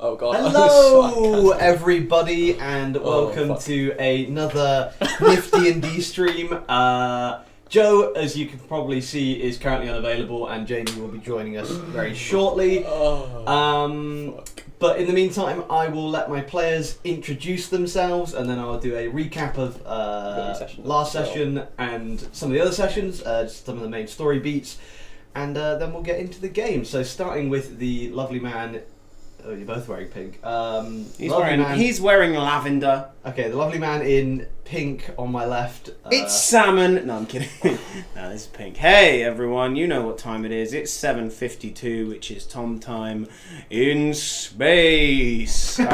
Oh god. Hello everybody and welcome to another NifD&D stream. Joe, as you can probably see, is currently unavailable and Jamie will be joining us very shortly. But in the meantime, I will let my players introduce themselves and then I'll do a recap of last session and some of the other sessions, just some of the main story beats, and then we'll get into the game. So starting with the lovely man. Oh, you're both wearing pink. He's wearing lavender. Okay, the lovely man in pink on my left. It's salmon. No, I'm kidding. No, this is pink. Hey, everyone. You know what time it is. It's 7:52, which is Tom time in space. I'm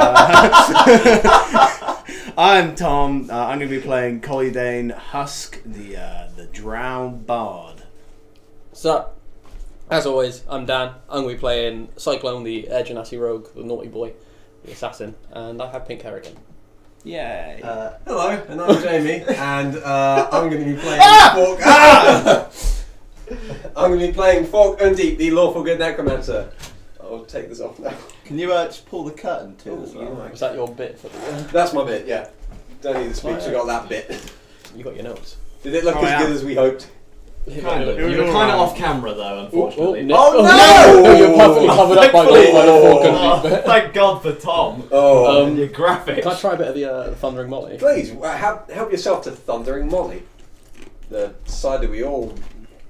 Tom. I'm going to be playing Collydane Husk, the Drow Bard. Sup? As always, I'm Dan. I'm going to be playing Cyclone, the Air Genasi Rogue, the naughty boy, the assassin, and I have pink hair again. Yay. Hello, and I'm Jamie, and I'm going to be playing Fork. I'm going to be playing Fork Undeep, the lawful good necromancer. I'll take this off now. Can you just pull the curtain too as well? Was that your bit for the... That's my bit, yeah. Don't need the speech, I got that bit. You got your notes. Did it look as good as we hoped? Kind of. You were kind of off camera though, unfortunately. Oh no! no! You're perfectly covered up by the Fork Undeep bit. Thank God for Tom. Your graphics. Can I try a bit of the Thundering Molly? Please, help yourself to Thundering Molly. The cider we all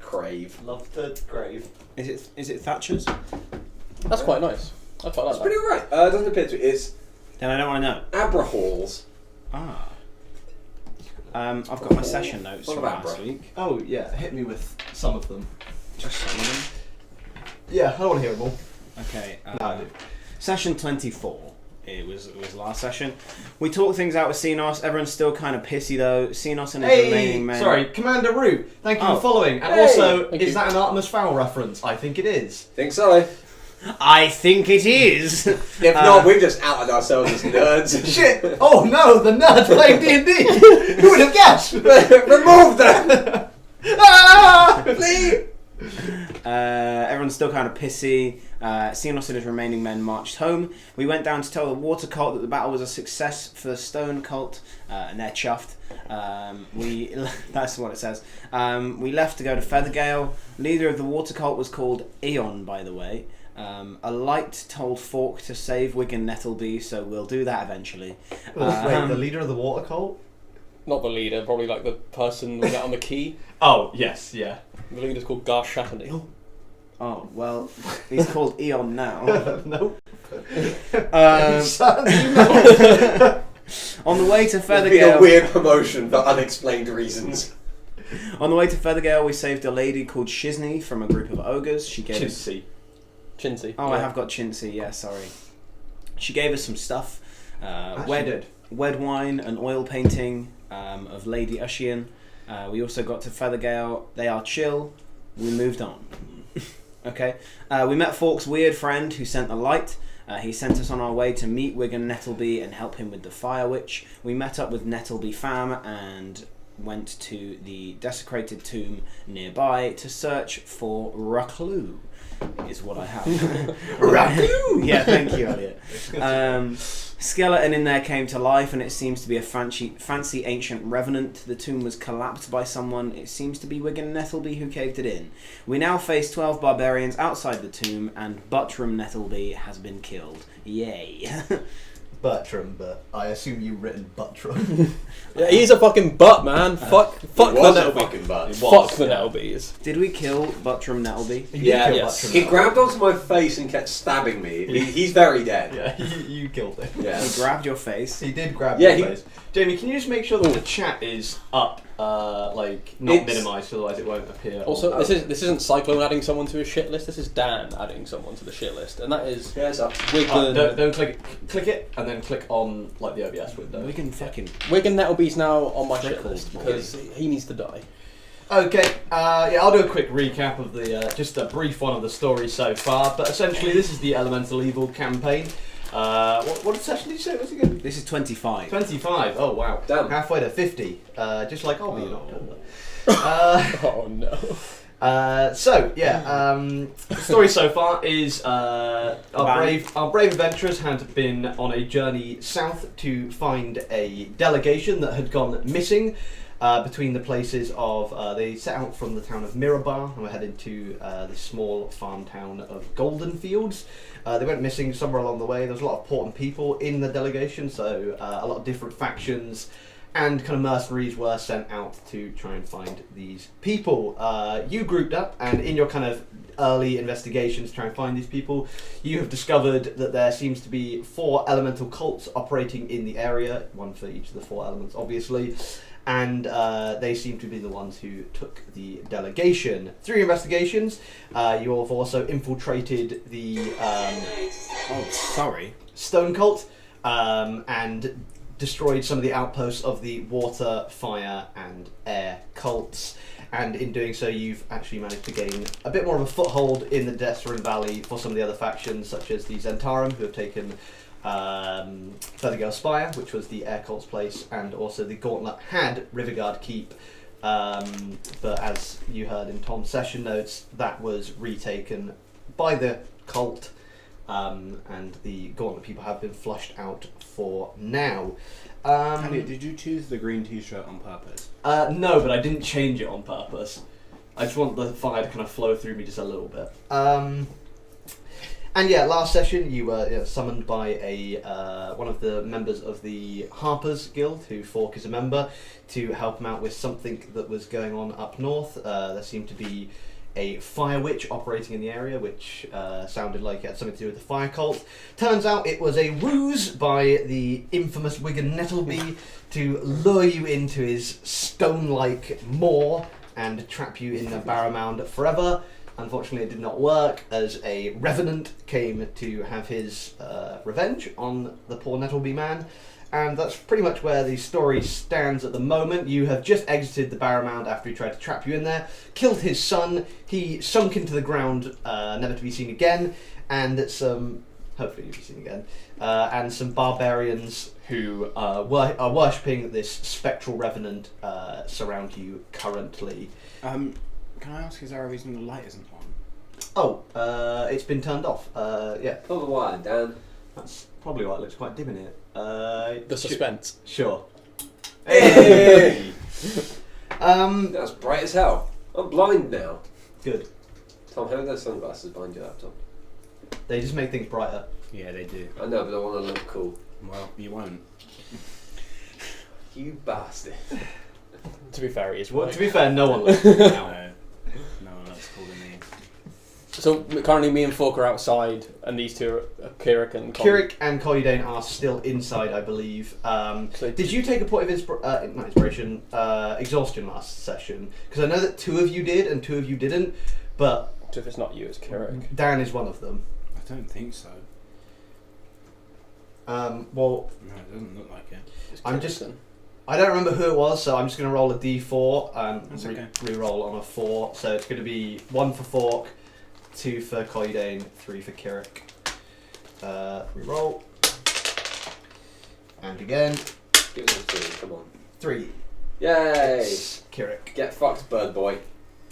crave. Love to crave. Is it Thatcher's? That's quite nice. I quite like It's that. pretty alright. It doesn't appear to. It's Then I don't want to know. Abrahal's. Ah. I've got my session notes What from about last Abra? week. Oh yeah, hit me with some of them. Just some of them. Yeah, I don't want to hear them all. Okay. No, I do. Session 24. It was last session. We talked things out with Xenos. Everyone's still kind of pissy though. Xenos and his remaining men. Sorry, Commander Root. Thank you for following. And Hey! also, Thank is you. that an Artemis Fowl reference? I think it is. Think so. I think it is. If not, we've just outed ourselves as nerds. Shit! Oh no, the nerds playing D&D. Who would have guessed? Remove them! Ah! Please! Everyone's still kind of pissy. Xenos and his remaining men marched home. We went down to tell the water cult that the battle was a success for the stone cult, and they're chuffed. That's what it says. We left to go to Feathergale. Leader of the water cult was called Eon, by the way. A light told Fork to save Wigan Nettleby, so we'll do that eventually. Wait, the leader of the water cult? Not the leader, probably like the person we got on the key. Oh, yes, yeah. The leader's called Gar Shattany. Oh, well, he's called Eon now. Nope. On the way to It's been a Feathergale... weird promotion for unexplained reasons. On the way to Feathergale, we saved a lady called Shizney from a group of ogres. She gave us... Chinsey. Oh, I have got Chintzy, yeah, sorry. She gave us some stuff. Wed wine, an oil painting of Lady Ushian. We also got to Feathergale. They are chill. We moved on. Okay. We met Fork's weird friend who sent the light. He sent us on our way to meet Wigan Nettleby and help him with the Fire Witch. We met up with Nettleby fam and went to the desecrated tomb nearby to search for Raklu. Is what I have. Raklu! Yeah, thank you, Elliot. Skeleton in there came to life, and it seems to be a fancy ancient revenant. The tomb was collapsed by someone. It seems to be Wigan Nettleby who caved it in. We now face 12 barbarians outside the tomb, and Buttram Nettleby has been killed. Yay. Bertram, but I assume you've written Buttram. Yeah, he's a fucking butt, man. Fuck the Nettleby. fucking butt. Fuck the Nettlebys. Did we kill Buttram Nettleby? Yeah, yes. He grabbed onto my face and kept stabbing me. He's very dead. Yeah, you killed him. Yeah. He grabbed your face. He did grab Yeah, your face. Jamie, can you just make sure that the chat is up, not minimised, otherwise it won't appear. Also, this isn't Cyclone adding someone to his shit list. This is Dan adding someone to the shit list, and that is Yeah, it's up. Wigan. don't click it, and then click on like the OBS window. Wigan fucking... Wigan Nettleby's now on my shit Prickles, list because he needs to die. Okay, yeah, I'll do a quick recap of the, just a brief one of the story so far, but essentially this is the Elemental Evil campaign. What session did you say it was again? This is 25. 25, oh wow. Damn. Halfway to 50, just like I'll be in October. Oh no. The story so far is our brave adventurers had been on a journey south to find a delegation that had gone missing between the places of... they set out from the town of Mirabar and were headed to the small farm town of Golden Fields. They went missing somewhere along the way. There was a lot of important people in the delegation, so a lot of different factions and kind of mercenaries were sent out to try and find these people. You grouped up, and in your kind of early investigations to try and find these people, you have discovered that there seems to be 4 elemental cults operating in the area, one for each of the 4 elements, obviously, and they seem to be the ones who took the delegation. Through your investigations, you have also infiltrated the Stone Cult and destroyed some of the outposts of the water, fire, and air cults. And in doing so, you've actually managed to gain a bit more of a foothold in the Desserin Valley for some of the other factions, such as the Zentarum, who have taken Feathergale Spire, which was the air cult's place, and also the Gauntlet had Riverguard Keep. But as you heard in Tom's session notes, that was retaken by the cult. And the Gauntlet people have been flushed out for now. Elliot, did you choose the green t-shirt on purpose? No, but I didn't change it on purpose. I just want the fire to kind of flow through me just a little bit. And yeah, last session you were summoned by one of the members of the Harpers Guild, who Fork is a member, to help him out with something that was going on up north. There seemed to be a fire witch operating in the area, which sounded like it had something to do with the fire cult. Turns out it was a ruse by the infamous Wigan Nettleby to lure you into his stone-like maw and trap you in the Barrow forever. Unfortunately, it did not work, as a revenant came to have his revenge on the poor Nettleby man. And that's pretty much where the story stands at the moment. You have just exited the Barrow after he tried to trap you in there, killed his son, he sunk into the ground, never to be seen again, and some, hopefully to be seen again, and some barbarians who are worshipping this spectral revenant surround you currently. Can I ask, is there a reason the light isn't on? Oh, it's been turned off. Yeah. Pull the wire, Dan. That's probably why it looks quite dim in here. The suspense. Sure. Hey! That's bright as hell. I'm blind now. Good. Tom, how are those sunglasses behind your laptop? They just make things brighter. Yeah, they do. I know, but I want to look cool. Well, you won't. You bastard. To be fair, he is Well, right. to be fair, no one looks No one looks cooler than me. So currently me and Fork are outside, and these two are Kirik and Colin. Kirik and Collydane are still inside, I believe. So did you take a point of exhaustion last session? Because I know that 2 of you did and 2 of you didn't, but So if it's not you, it's Kirik. Dan is one of them. I don't think so. Well, No, it doesn't look like it. It's I'm Kirik just- then. I don't remember who it was, so I'm just going to roll a d4 and That's okay. re-roll on a 4. So it's going to be 1 for Fork, 2 for Collydane, 3 for Kirik. Re-roll. And again, Give us a 2, come on. 3. Yay! It's Kirik. Get fucked, bird boy.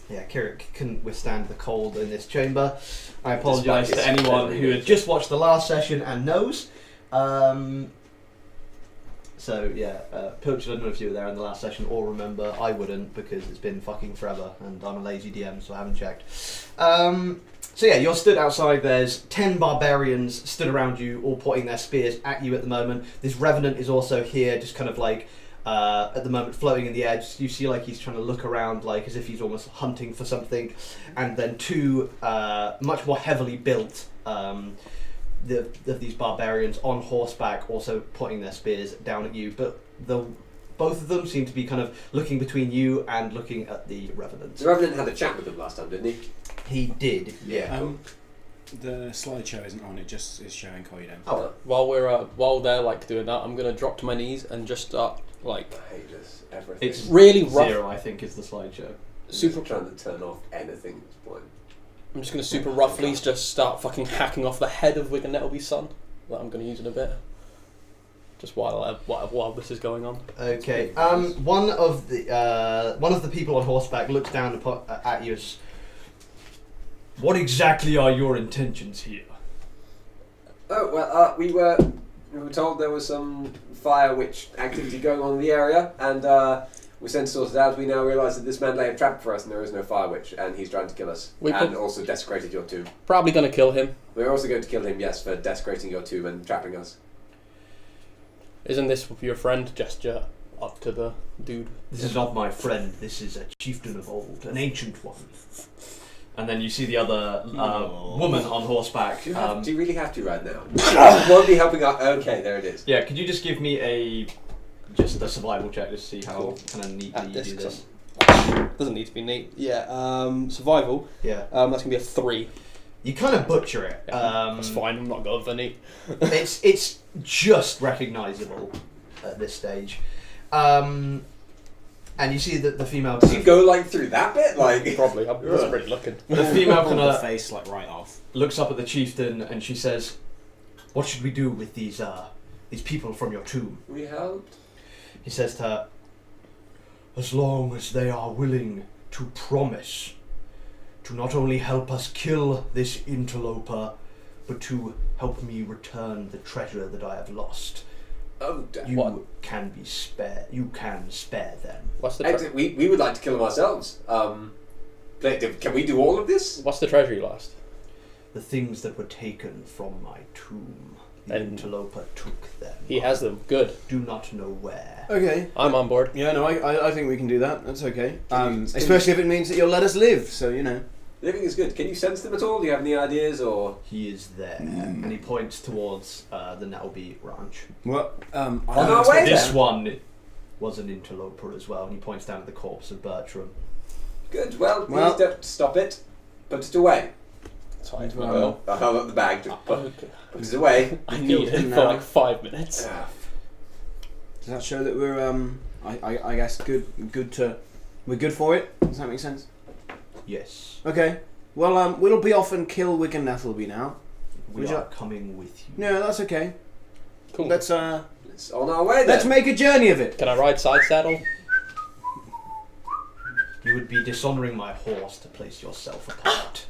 Yeah, Kirik couldn't withstand the cold in this chamber. I apologise Despite to his anyone friendly who had nature. just watched the last session and knows. So yeah, Pilchard, I don't know if you were there in the last session or remember. I wouldn't, because it's been fucking forever and I'm a lazy DM, so I haven't checked. So yeah, you're stood outside. There's 10 barbarians stood around you, all pointing their spears at you at the moment. This revenant is also here, just kind of like at the moment floating in the air. You see like he's trying to look around, like as if he's almost hunting for something. And then 2 much more heavily built of these barbarians on horseback, also pointing their spears down at you. But both of them seem to be kind of looking between you and looking at the revenant. The Revenant had a chat with them last time, didn't he? He did, yeah. The slideshow isn't on, it just is showing Collydane. Oh, While they're like doing that, I'm gonna drop to my knees and just start like I hate this. Everything. it's really rough. 0, I think, is the slideshow. Super trying to turn off anything at this point. I'm just gonna super roughly just start fucking hacking off the head of Wigan Nettleby's son. That I'm gonna use in a bit. Just while this is going on. Okay. One of the people on horseback looks down at you as What exactly are your intentions here? Oh well, we were told there was some fire witch activity going on in the area, and we sent to sort it out. We now realise that this man lay a trap for us, and there is no fire witch, and he's trying to kill us, and also desecrated your tomb. Probably going to kill him. We're also going to kill him, yes, for desecrating your tomb and trapping us. Isn't this your friend? Gesture up to the dude. This is not my friend. This is a chieftain of old, an ancient one. And then you see the other woman on horseback. Do you really have to right now? Won't be helping out. Okay, there it is. Yeah, could you just give me just a survival check to see how kind of neatly you do this? Doesn't need to be neat. Yeah, survival. Yeah. That's going to be a 3. You kind of butcher it. That's fine, I'm not going for neat. it's just recognisable at this stage. And you see that the female... Does you go like through that bit? Like Probably, I wasn't really looking. The female kind the of face like right off. looks up at the chieftain and she says, "What should we do with these people from your tomb?" We helped. He says to her, "As long as they are willing to promise to not only help us kill this interloper, but to help me return the treasure that I have lost, Oh, you can be spared. You can spare them." What's the we would like to kill them ourselves. Can we do all of this? What's the treasure you lost? The things that were taken from my tomb. The And interloper took them. He has them. Good. Do not know where. Okay. I'm on board. Yeah, no, I think we can do that. That's okay. Can you- Especially if it means that you'll let us live. So you know. Living is good. Can you sense them at all? Do you have any ideas or? He is there, and he points towards the Nettleby ranch. Well, On our way This then. one was an interloper as well, and he points down at the corpse of Bertram. Good. Well, Well- please don't stop it. Put it away. It's fine. Well, I held up the bag to put Okay. it away. I killed need it him for now. like 5 minutes. Ah, Does that show that we're I guess we're good for it? Does that make sense? Yes, Okay. Well, we'll be off and kill Wigan Nettleby now. we Would you- are coming with you. No, that's okay. Cool. Let's It's on our way then. let's make a journey of it. Can I ride side saddle? You would be dishonouring my horse to place yourself upon it.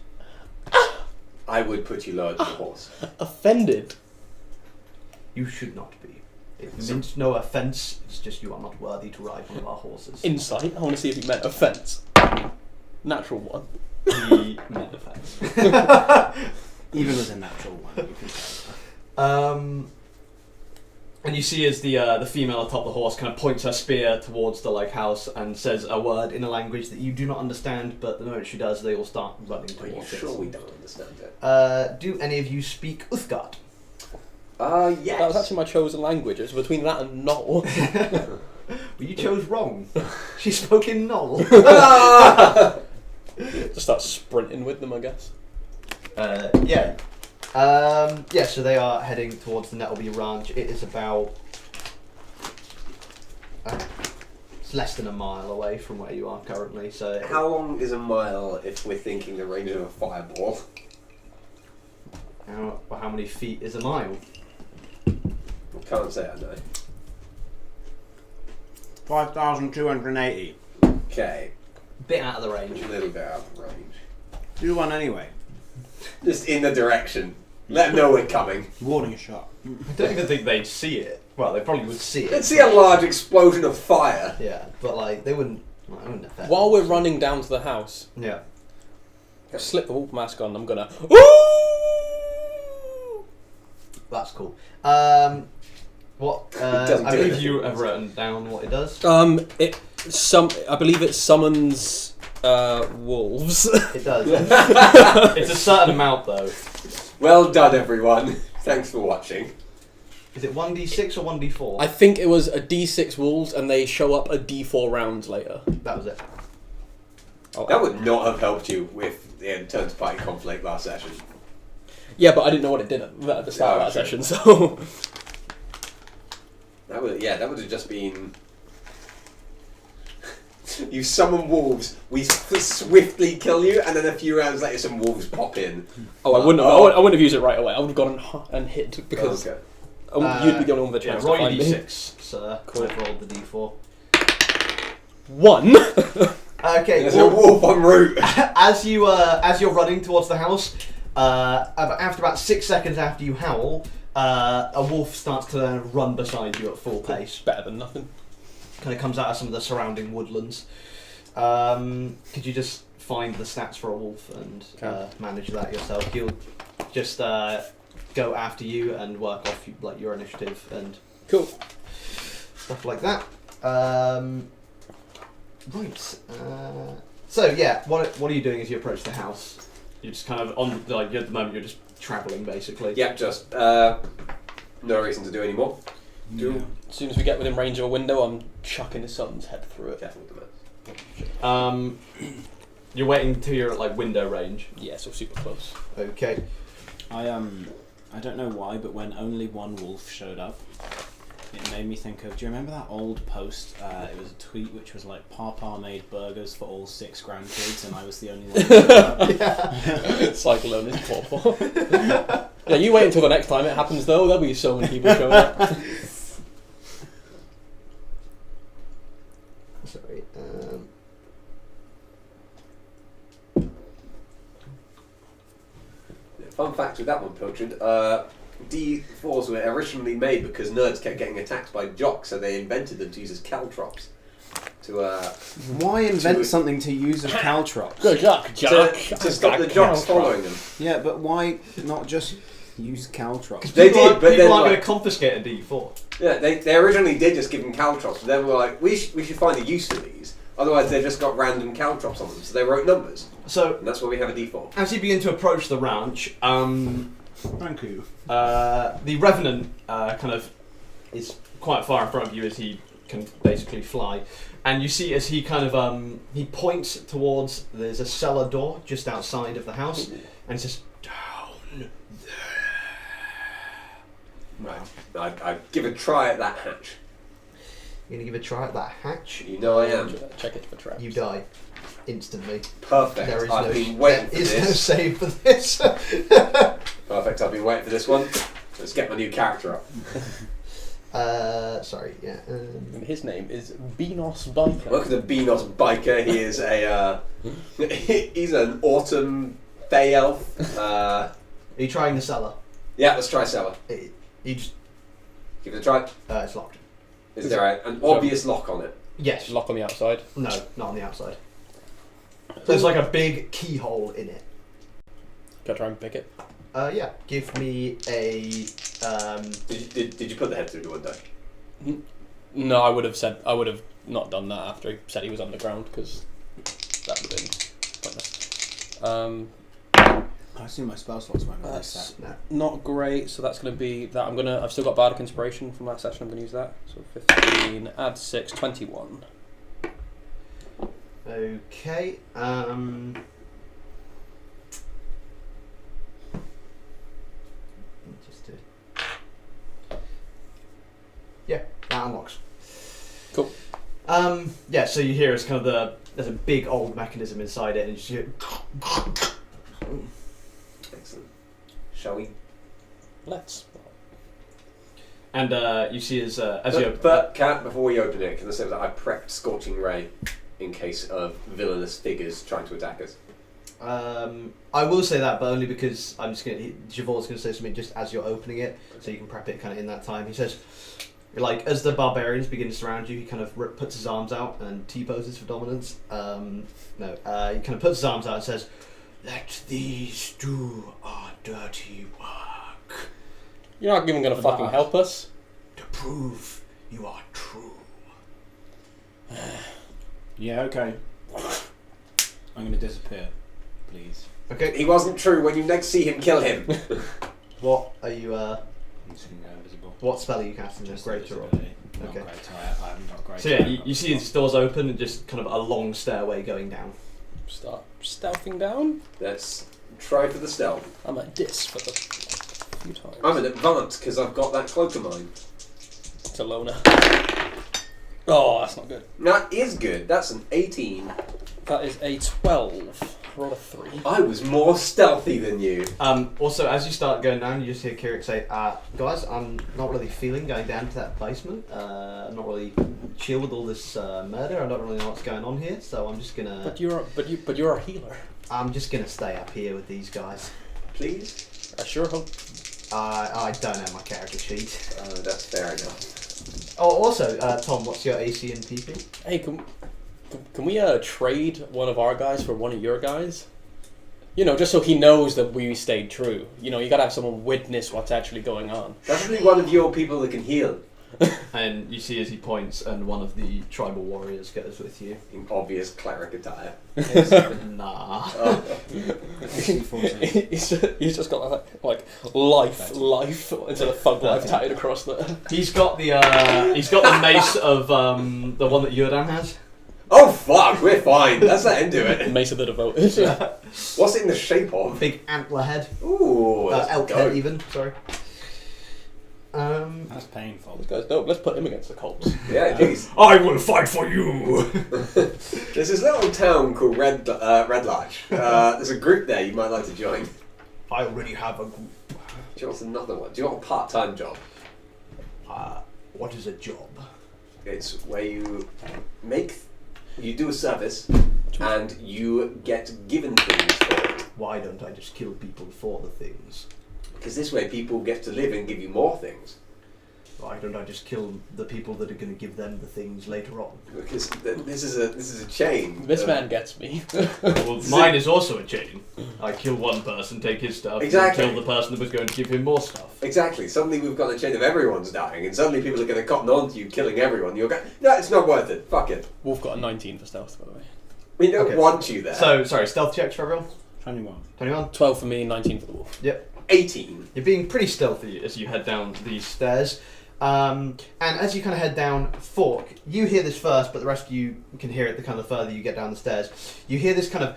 I would put you lower than the horse. Offended. You should not be. It meant no offence. It's just you are not worthy to ride one of our horses. Insight. I want to see if he meant offence. Natural one. He meant offence. Even as a natural one, you can tell. And you see as the female atop the horse kind of points her spear towards the house and says a word in a language that you do not understand, but the moment she does, they all start running Are you towards sure it. we don't understand it? Do any of you speak Uthgard? Yes. That was actually my chosen language. It was between that and Knoll. Well, you chose wrong. She spoke in Knoll. Just start sprinting with them, I guess. Yeah. So they are heading towards the Nettleby Ranch. It is about... it's less than a mile away from where you are currently, so... How long is a mile if we're thinking the range of a fireball? How many feet is a mile? Can't say I know. 5,280. Okay. Bit out of the range. A little bit out of range. Do one anyway. Just in the direction. Let them know we're coming. Warning shot. I don't even think they'd see it. Well, they probably would see it. Let's see a large explosion of fire. Yeah, but they wouldn't... Well, it wouldn't affect While them. we're running down to the house, Yeah. slip the wolf mask on. I'm gonna. Ooh! That's cool. What? doesn't I do believe anything. you have written down what it does. I believe it summons wolves. It does. It's a certain amount though. Well done, everyone. Thanks for watching. Is it 1d6 or 1d4? I think it was a D6 wolves, and they show up a D4 rounds later. That was it. Oh, That would not have helped you with the turn to party conflict last session. Yeah, but I didn't know what it did at the start of that true. session, so... That would have just been. You summon wolves, we swiftly kill you, and then a few rounds later, some wolves pop in. I wouldn't have used it right away. I would have gone and hit because Okay. you'd be the only one with a chance roll to your find me. d6, sir. Cool. I've rolled the d4. 1. Okay. There's a wolf en route. As you're running towards the house, after about 6 seconds after you howl, a wolf starts to run beside you at full pace. Better than nothing. Kind of comes out of some of the surrounding woodlands. Could you just find the stats for a wolf and manage that yourself? He'll just go after you and work off like your initiative and cool stuff like that. Right. So yeah, what are you doing as you approach the house? You're just kind of on like at the moment you're just travelling basically. Yep, just no reason to do any more. As soon as we get within range of a window, I'm chucking his son's head through it. You're waiting till you're at like window range. Yeah, so super close. Okay. I don't know why, but when only one wolf showed up, it made me think of. Do you remember that old post? It was a tweet which was like, "Papa made burgers for all 6 grandkids, and I was the only one." Yeah. Cyclone is poor. Yeah, you wait until the next time it happens, though. There'll be so many people showing up. Sorry. Fun fact with that one, Pilchard. D4s were originally made because nerds kept getting attacked by jocks, so they invented them to use as caltrops. Why invent something to use as caltrops? Good luck, Jock. To stop the jocks following them. Yeah, but why not just use caltrops? They did, but people then aren't like, going to confiscate a D4. Yeah, they originally did just give them caltrops, but then we were like, we should find a use for these. Otherwise, they've just got random caltrops on them, so they wrote numbers. So and that's why we have a D4. as you begin to approach the ranch, Thank you. the Revenant kind of is quite far in front of you as he can basically fly, and you see as he kind of he points towards there's a cellar door just outside of the house, and it says down there. Right, I give a try at that hatch. You're gonna give a try at that hatch. You know I am. Check it for traps. You die instantly. Perfect. There is I've no been waiting for there is no this. save for this. Perfect. I've been waiting for this one. Let's get my new character up. Sorry. Yeah. His name is Beanos Biker. Look at the Beanos biker. He is a he's an autumn fey elf. Are you trying the cellar? Yeah, let's try cellar. You just Give it a try. it's locked. Is there an obvious lock on it? Yes. Lock on the outside. No, not on the outside. There's like a big keyhole in it. Can I try and pick it? Yeah. Give me a. Did you put the head through the window? No, I would have not done that after he said he was underground because that would have been pointless. I assume my spell slots won't That's reset. No. not great, so that's going to be that. I've still got Bardic Inspiration from last session. I'm going to use that. So 15, add 6, 21. Okay. Just do. Yeah, that unlocks. Cool. Yeah. So you hear it's kind of there's a big old mechanism inside it, and you just hear. Excellent. Shall we? Let's. And you see as But Kat, before we open it, can I say that I prepped Scorching Ray in case of villainous figures trying to attack us? I will say that, but only because I'm just gonna. Javor's gonna say something just as you're opening it, so you can prep it kind of in that time. He says, like, as the barbarians begin to surround you, he kind of puts his arms out and T-poses for dominance. He kind of puts his arms out and says, "Let these do our dirty work You're not even going to fucking help us. to prove you are true." Yeah, okay. I'm going to disappear, please. Okay. He wasn't true. When you next see him, kill him. What are you? I'm just going to go invisible. What spell are you casting? Just Greater or? invisibility. Not Okay. greater. I haven't got greater. So yeah, you see his doors open and just kind of a long stairway going down. Start stealthing down. Let's try for the stealth. I'm at dis for the few times. I'm an advance because I've got that cloak of mine. It's a loner. Oh, that's not good. That is good. That's an 18. That is a 12. roll a 3. I was more stealthy than you. Also, as you start going down, you just hear Kirik say, guys, I'm not really feeling going down to that basement. I'm not really chill with all this murder. I don't really know what's going on here, so I'm just gonna... But you're a healer. I'm just gonna stay up here with these guys. Please? I sure hope. I don't have my character sheet. Oh, that's fair enough. Oh, also, Tom, what's your AC and PP? Hey, can we trade one of our guys for one of your guys? You know, just so he knows that we stayed true. You know, you gotta have someone witness what's actually going on. Definitely one of your people that can heal. And you see as he points, and one of the tribal warriors goes with you. In obvious cleric attire. Nah. Oh. he's just got like life instead of thug life tatted across there. He's got the mace of the one that Yurdan has. Oh fuck, we're fine. Let's let him do it. Mace of the Devoted. What's it in the shape of? Big antler head. Ooh, elk head even. Sorry. That's painful. This guy's dope. Let's put him against the Colts. Yeah, jeez. I will fight for you. There's this little town called Red Lodge. There's a group there you might like to join. I already have a group. Do you want another one? Do you want a part-time job? What is a job? It's where you do a service and you get given things for it. Why don't I just kill people for the things? Because this way people get to live and give you more things. Why don't I just kill the people that are going to give them the things later on? Because this is a chain. This man gets me. Well, mine is also a chain. I kill one person, take his stuff, Exactly. and kill the person that was going to give him more stuff. Exactly. Suddenly we've got a chain of everyone's dying, and suddenly people are going to cotton on to you killing everyone. You're going, no, it's not worth it. Fuck it. Wolf got a 19 for stealth, by the way. We don't Okay. want you there. So, sorry, stealth checks for everyone? 21. 21? 12 for me, 19 for the wolf. Yep. 18. You're being pretty stealthy as you head down these stairs. And as you kind of head down, Fork, you hear this first, but the rest of you can hear it the kind of further you get down the stairs. You hear this kind of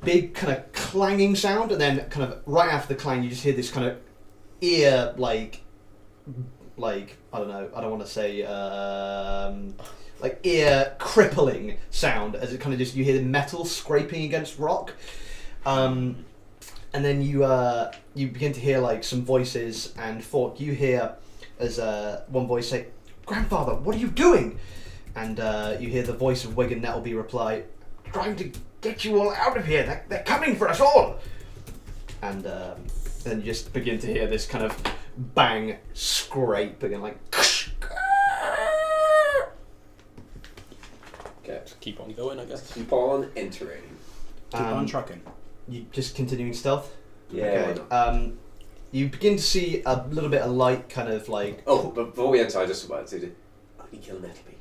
big kind of clanging sound, and then kind of right after the clang, you just hear this kind of ear, like I don't know, I don't want to say, like ear crippling sound as it kind of just, you hear the metal scraping against rock. And then you begin to hear like some voices, and Fork, you hear as one voice say, "Grandfather, what are you doing?" And you hear the voice of Wigan Nettleby reply, "Trying to get you all out of here. They're coming for us all." And then you just begin to hear this kind of bang, scrape again, like. Okay. Just keep on going, I guess. Keep on entering. Keep on trucking. You just continuing stealth. Yeah. Okay. You begin to see a little bit of light, kind of like. Oh, but before we enter, I just about to only kill Nettleby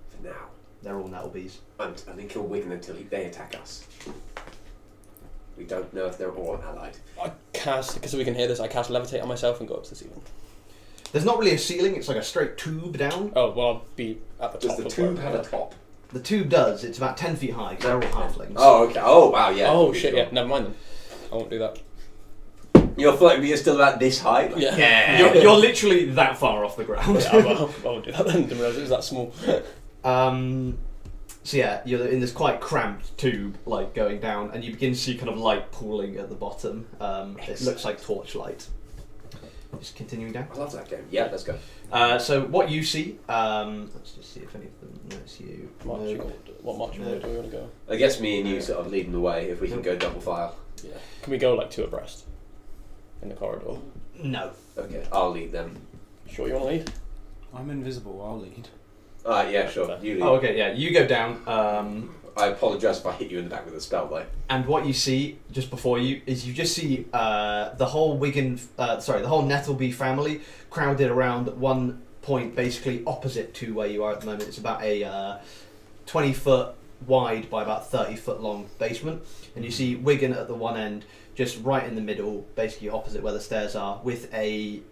for now. They're all Nettlebees. And then kill Wigan until they attack us. We don't know if they're all allied. I cast, because we can hear this, I cast Levitate on myself and go up to the ceiling. There's not really a ceiling, it's like a straight tube down. Oh, well, I'll be at the top. Does the of tube where- have a top? The tube does, it's about 10 feet high, 'cause they're all halflings. Oh, okay. Oh, wow, yeah. Oh, shit, yeah, never mind then. I won't do that. You're floating, but you're still about this high? Like, Yeah. You're literally that far off the ground. Yeah, I won't do that then. Didn't realise it was that small. So yeah, you're in this quite cramped tube, like going down, and you begin to see kind of light pooling at the bottom. It looks like torchlight. Just continuing down. I love that game. Yeah, let's go. So what you see, let's just see if any of them notice you. Marching order. What marching order do we want to go? I guess me and you sort of leading the way if we can go double file. Yeah. Can we go like 2 abreast? In the corridor? No. Okay, I'll lead them. Sure you want to lead? I'm invisible, I'll lead. Yeah, sure. You lead. Oh, okay, yeah. You go down, I apologise if I hit you in the back with a spell, though. and what you see just before you is you just see the whole the whole Nettleby family crowded around one point, basically opposite to where you are at the moment. It's about a 20-foot wide by about 30-foot long basement, and you see Wigan at the one end, just right in the middle, basically opposite where the stairs are, with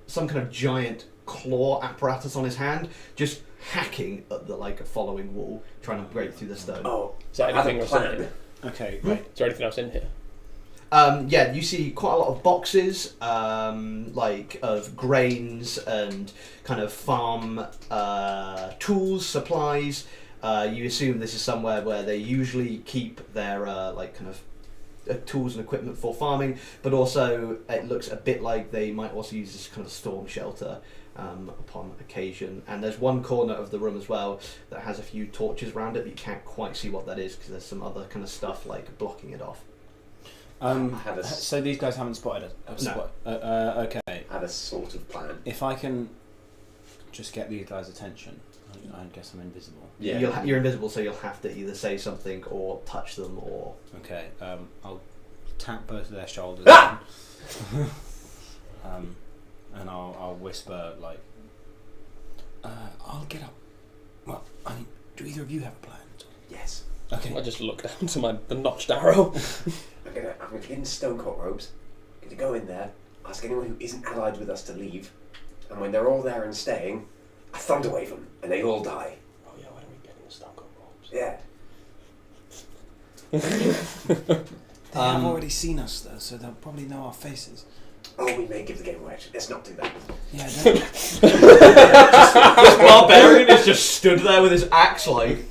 some kind of giant claw apparatus on his hand, just hacking at the following wall, trying to break through the stone. Oh, Is there I have anything a else in plan. here? Okay, Hmm? right. Is there anything else in here? Yeah, you see quite a lot of boxes, of grains and kind of farm tools, supplies. You assume this is somewhere where they usually keep their kind of tools and equipment for farming, but also it looks a bit like they might also use this kind of storm shelter upon occasion. And there's one corner of the room as well that has a few torches around it, but you can't quite see what that is because there's some other kind of stuff like blocking it off. So these guys haven't spotted us? No. Okay. I had a sort of plan. If I can just get these guys' attention, I guess I'm invisible. Yeah. You're invisible, so you'll have to either say something or touch them or... Okay, I'll tap both of their shoulders and I'll whisper like, I'll get up. Well, do either of you have a plan? Yes. Okay. I just look down to the notched arrow. I'm gonna get in stone coat robes. I'm gonna go in there, ask anyone who isn't allied with us to leave, and when they're all there and staying, I thunderwave them, and they all die. Oh yeah, why don't we get in the stone coat robes? Yeah. They have already seen us though, so they'll probably know our faces. Oh, we may give the game away. Actually, let's not do that. Yeah. This barbarian is just stood there with his axe like...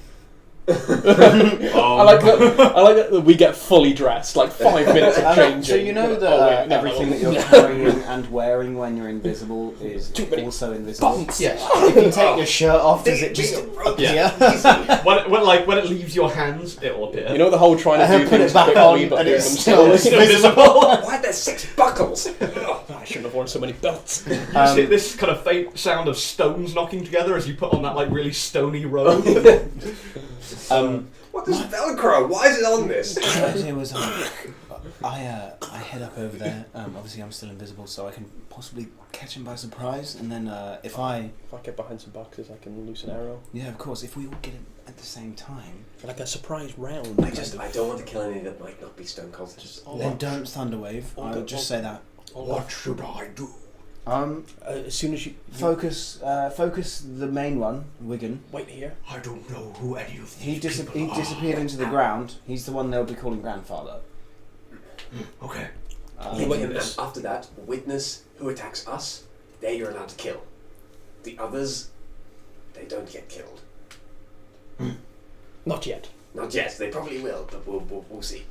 I like that we get fully dressed, like 5 minutes of changing. So you know that Oh, wait, no, everything no. that you're carrying and wearing when you're invisible is Too many also invisible. buttons. Yeah. If you take your shirt off, does it just appear? when it leaves your hands, it will appear. You know the whole trying to do Put things it back quickly on but and doing it's them still slowly. invisible. Why are there 6 buckles? I shouldn't have worn so many belts. You just hear this kind of faint sound of stones knocking together as you put on that like really stony robe. What is Velcro? Why is it on this? It was, I head up over there. Obviously, I'm still invisible, so I can possibly catch him by surprise. And then if I get behind some boxes, I can loose an arrow. yeah, of course, if we all get him at the same time, Like a surprise round. I don't want to kill any that might not be stone cold. then don't thunderwave. I would just say that. What should I do? As soon as you Focus the main one, Wigan. wait here. I don't know who any of He these people he are. disappeared into the ground. He's the one they'll be calling grandfather. Okay. And after that, witness who attacks us, you're allowed to kill. The others, they don't get killed. Not yet. Not yet. They probably will, but we'll see.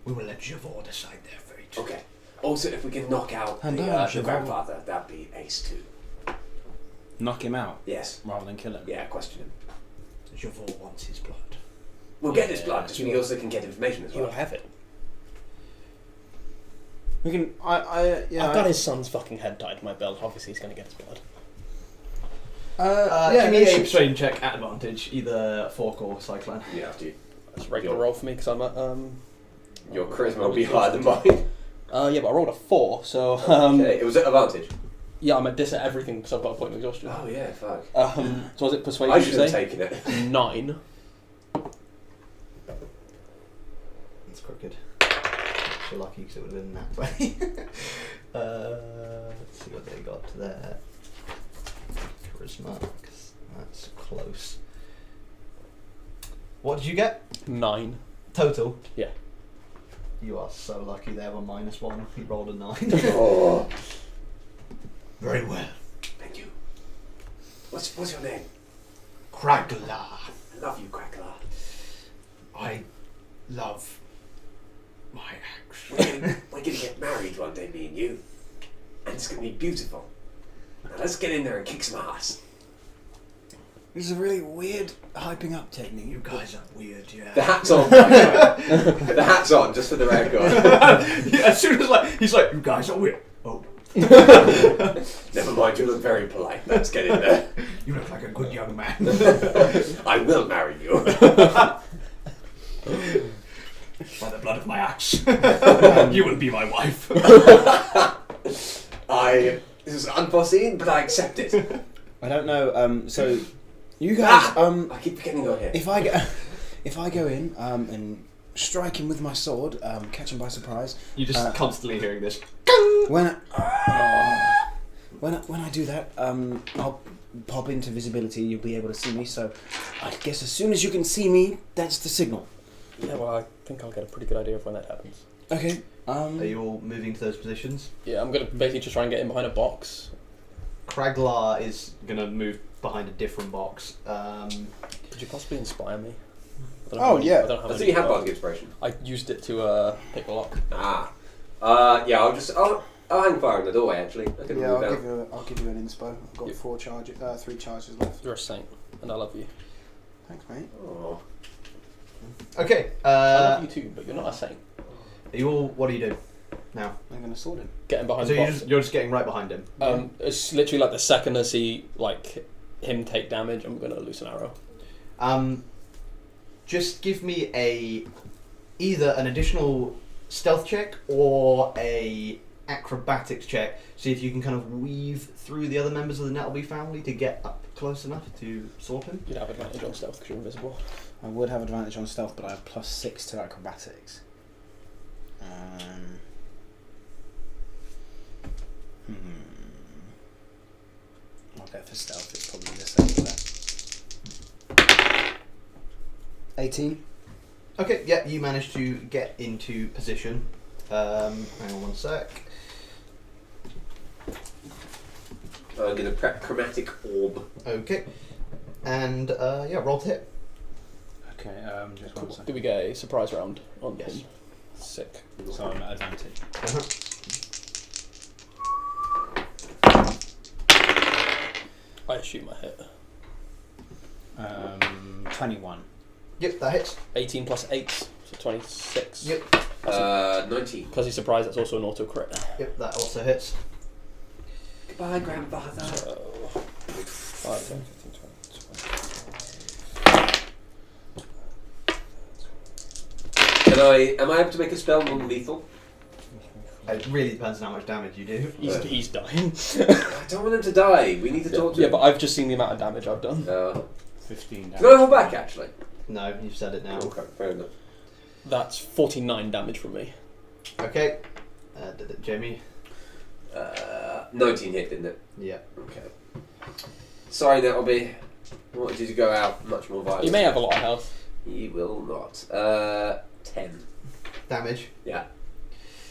We will let Javor decide their fate. Okay. Also, if we can knock out And the Javor. grandfather, that'd be ace too. Knock him out Yes. rather than kill him. Yeah. Question him. Javor wants his blood. We'll get his Yeah, blood because we also can get information as You'll well. have it. We can. I've got his son's fucking head tied to my belt. Obviously, he's going to get his blood. Give me a should- persuasion check at advantage, either Fork or Cyclone. Yeah, after you. That's a regular roll for me because I'm at. Your charisma will be higher than mine. Yeah, but I rolled a 4, so. Okay, it was at advantage. Yeah, I'm at dis at everything because I've got a point of exhaustion. Oh yeah, fuck. So was it persuasion? I you should have say? taken it. 9. That's crooked. You're lucky because it would have been that way. Let's see what they got there. Charisma, 'cause that's close. What did you get? 9. Total? Yeah. You are so lucky they have a -1. He rolled a 9. Oh, Very well. thank you. What's your name? Kragla. I love you, Crackler. I love my axe. We're gonna get married one day, me and you, and it's gonna be beautiful. Now let's get in there and kick some ass. This is a really weird hyping up technique. You guys are weird, yeah. The hat's on. The hat's on, just for the record. Yeah, as soon as he's like, you guys are weird. Oh. Never mind, you look very polite. Let's get in there. You look like a good young man. I will marry you. By the blood of my axe. You will be my wife. This is unforeseen, but I accept it. I don't know. So you guys. I keep forgetting you're here. If I go in and strike him with my sword, catch him by surprise. You're just constantly hearing this. When I do that, I'll pop into visibility. You'll be able to see me. So I guess as soon as you can see me, that's the signal. Yeah, well, I think I'll get a pretty good idea of when that happens. Okay. Are you all moving to those positions? Yeah, I'm going to basically just try and get in behind a box. Kraglar is going to move behind a different box. Could you possibly inspire me? I don't Oh, have yeah. I don't have I think any, you have but bardic inspiration. I used it to pick a lock. Yeah. I'll hang fire in the doorway. Actually, I can Yeah, move I'll down. give you an inspo. I've got Yep. 3 charges left. You're a saint, and I love you. Thanks, mate. Oh. Okay. I love you too, but you're not a saint. What do you do now? I'm gonna sword him. Getting behind So the box. you're just getting right behind him. It's literally like the second I see like him take damage, I'm gonna loose an arrow. Just give me either an additional stealth check or a acrobatics check. See if you can kind of weave through the other members of the Nettleby family to get up close enough to sword him. You'd have advantage on stealth because you're invisible. I would have advantage on stealth, but I have +6 to acrobatics. I'll go for stealth. It's probably the same there. 18. Okay, yeah, you managed to get into position. Hang on one sec. I'm gonna prep chromatic orb. Okay. And yeah, roll to hit. Okay, just Cool. one second. Do we get a surprise round on Yes. him? Sick. So I'm at advantage. Uh-huh. I assume I hit. 21. Yep, that hits. 18 plus 8, so 26. Yep. 19. Because he's surprised, that's also an auto crit. Yep, that also hits. Goodbye, grandfather. So, 5, 10, 15, 20. Am I able to make a spell non-lethal? It really depends on how much damage you do. He's dying. I don't want him to die. We need to talk to Yeah, him. but I've just seen the amount of damage I've done. 15 damage. Can I hold back, actually? No, you've said it now. Okay, fair enough. That's 49 damage from me. Okay. Jamie? 19 hit, didn't it? Yeah. Okay. Sorry, Nettleby. I wanted you to go out much more violent. You may have a lot of health. He will not. 10. Damage. Yeah.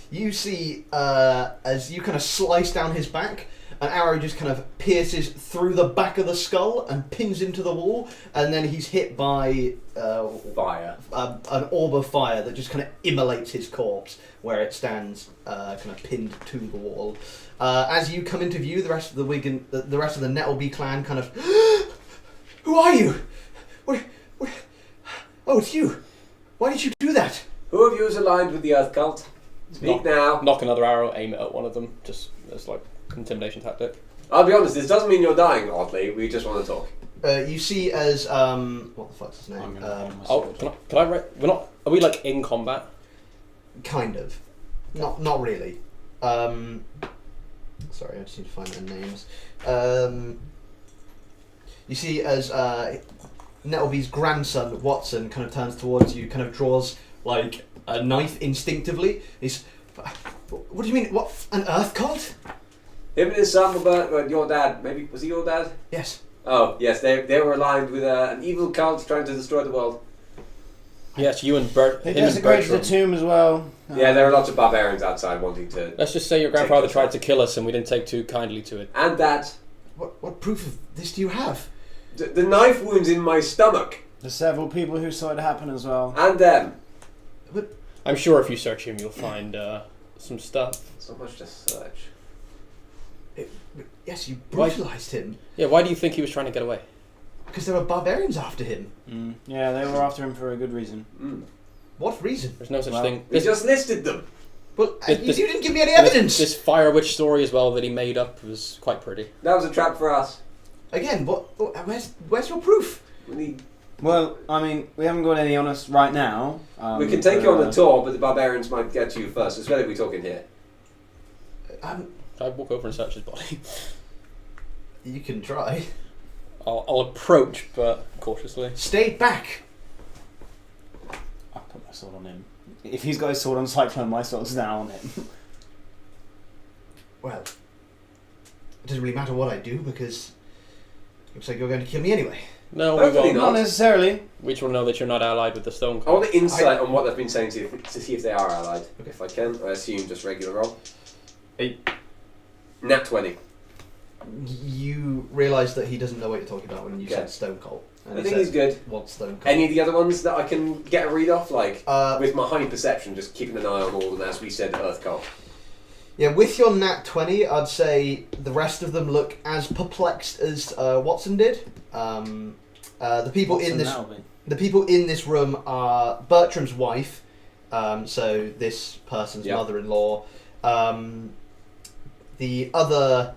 You see, as you kind of slice down his back, an arrow just kind of pierces through the back of the skull and pins into the wall, and then he's hit by Fire. an orb of fire that just kind of immolates his corpse where it stands, kind of pinned to the wall. As you come into view, the rest of the Wigan, the rest of the Nettleby clan kind of, who are you? What? Oh, it's you. Why did you do that? Who of you is aligned with the Earth Cult? Speak now. Knock another arrow, aim it at one of them, just as like intimidation tactic. I'll be honest, this doesn't mean you're dying, oddly. We just want to talk. You see as what the fuck's his name? I'm gonna hold my Oh, sword. can I write? We're not. Are we like in combat? Kind of. Not really. Sorry, I just need to find their names. You see as Nettleby's grandson, Watson, kind of turns towards you, kind of draws like a knife instinctively. He's, what do you mean? What? An earth cult? Him and his son were your dad. Maybe was he your dad? Yes. Oh yes, they were aligned with an evil cult trying to destroy the world. Yes, you and Bert. They him and desecrated the Bertram. tomb as well. Yeah, there are lots of barbarians outside wanting to. Let's just say your grandfather Take tried this to kill us and we didn't take too kindly to it. And that What proof of this do you have? the knife wounds in my stomach There's several people who saw it happen as well. and them. I'm sure if you search him, you'll find some stuff. So much to search. Yes, you Why- brutalized him Yeah, why do you think he was trying to get away? because there were barbarians after him. Yeah, they were after him for a good reason. What reason? There's no such Well, thing. We just listed them. Well, This- you didn't give me any evidence. This fire witch story as well that he made up was quite pretty. That was a trap for us. Again, where's your proof? We need. Well, I mean, we haven't got any on us right now. We can take you on the tour, but the barbarians might get to you first. It's better if we talk in here. I walk over and search his body. You can try. I'll approach, but cautiously. Stay back. I'll put my sword on him. If he's got his sword on Cyclone, my sword's now on him. Well, it doesn't really matter what I do because it looks like you're going to kill me anyway. No, we Hopefully won't. not. Not necessarily. We just want to know that you're not allied with the stone I want cult. the insight on what they've been saying to see if they are allied. If I can, I assume just regular roll. 8. Nat 20. You realise that he doesn't know what you're talking about when you Okay. said stone cold. And I he think says, he's good. What's Stone Cold? Any of the other ones that I can get a read off? Like, Uh, with my high perception, just keeping an eye on all of them, as we said, Earth Cult. Yeah, with your nat 20, I'd say the rest of them look as perplexed as Watson did. The people in this the people in this room are Bertram's wife, so this person's Yep. mother-in-law, the other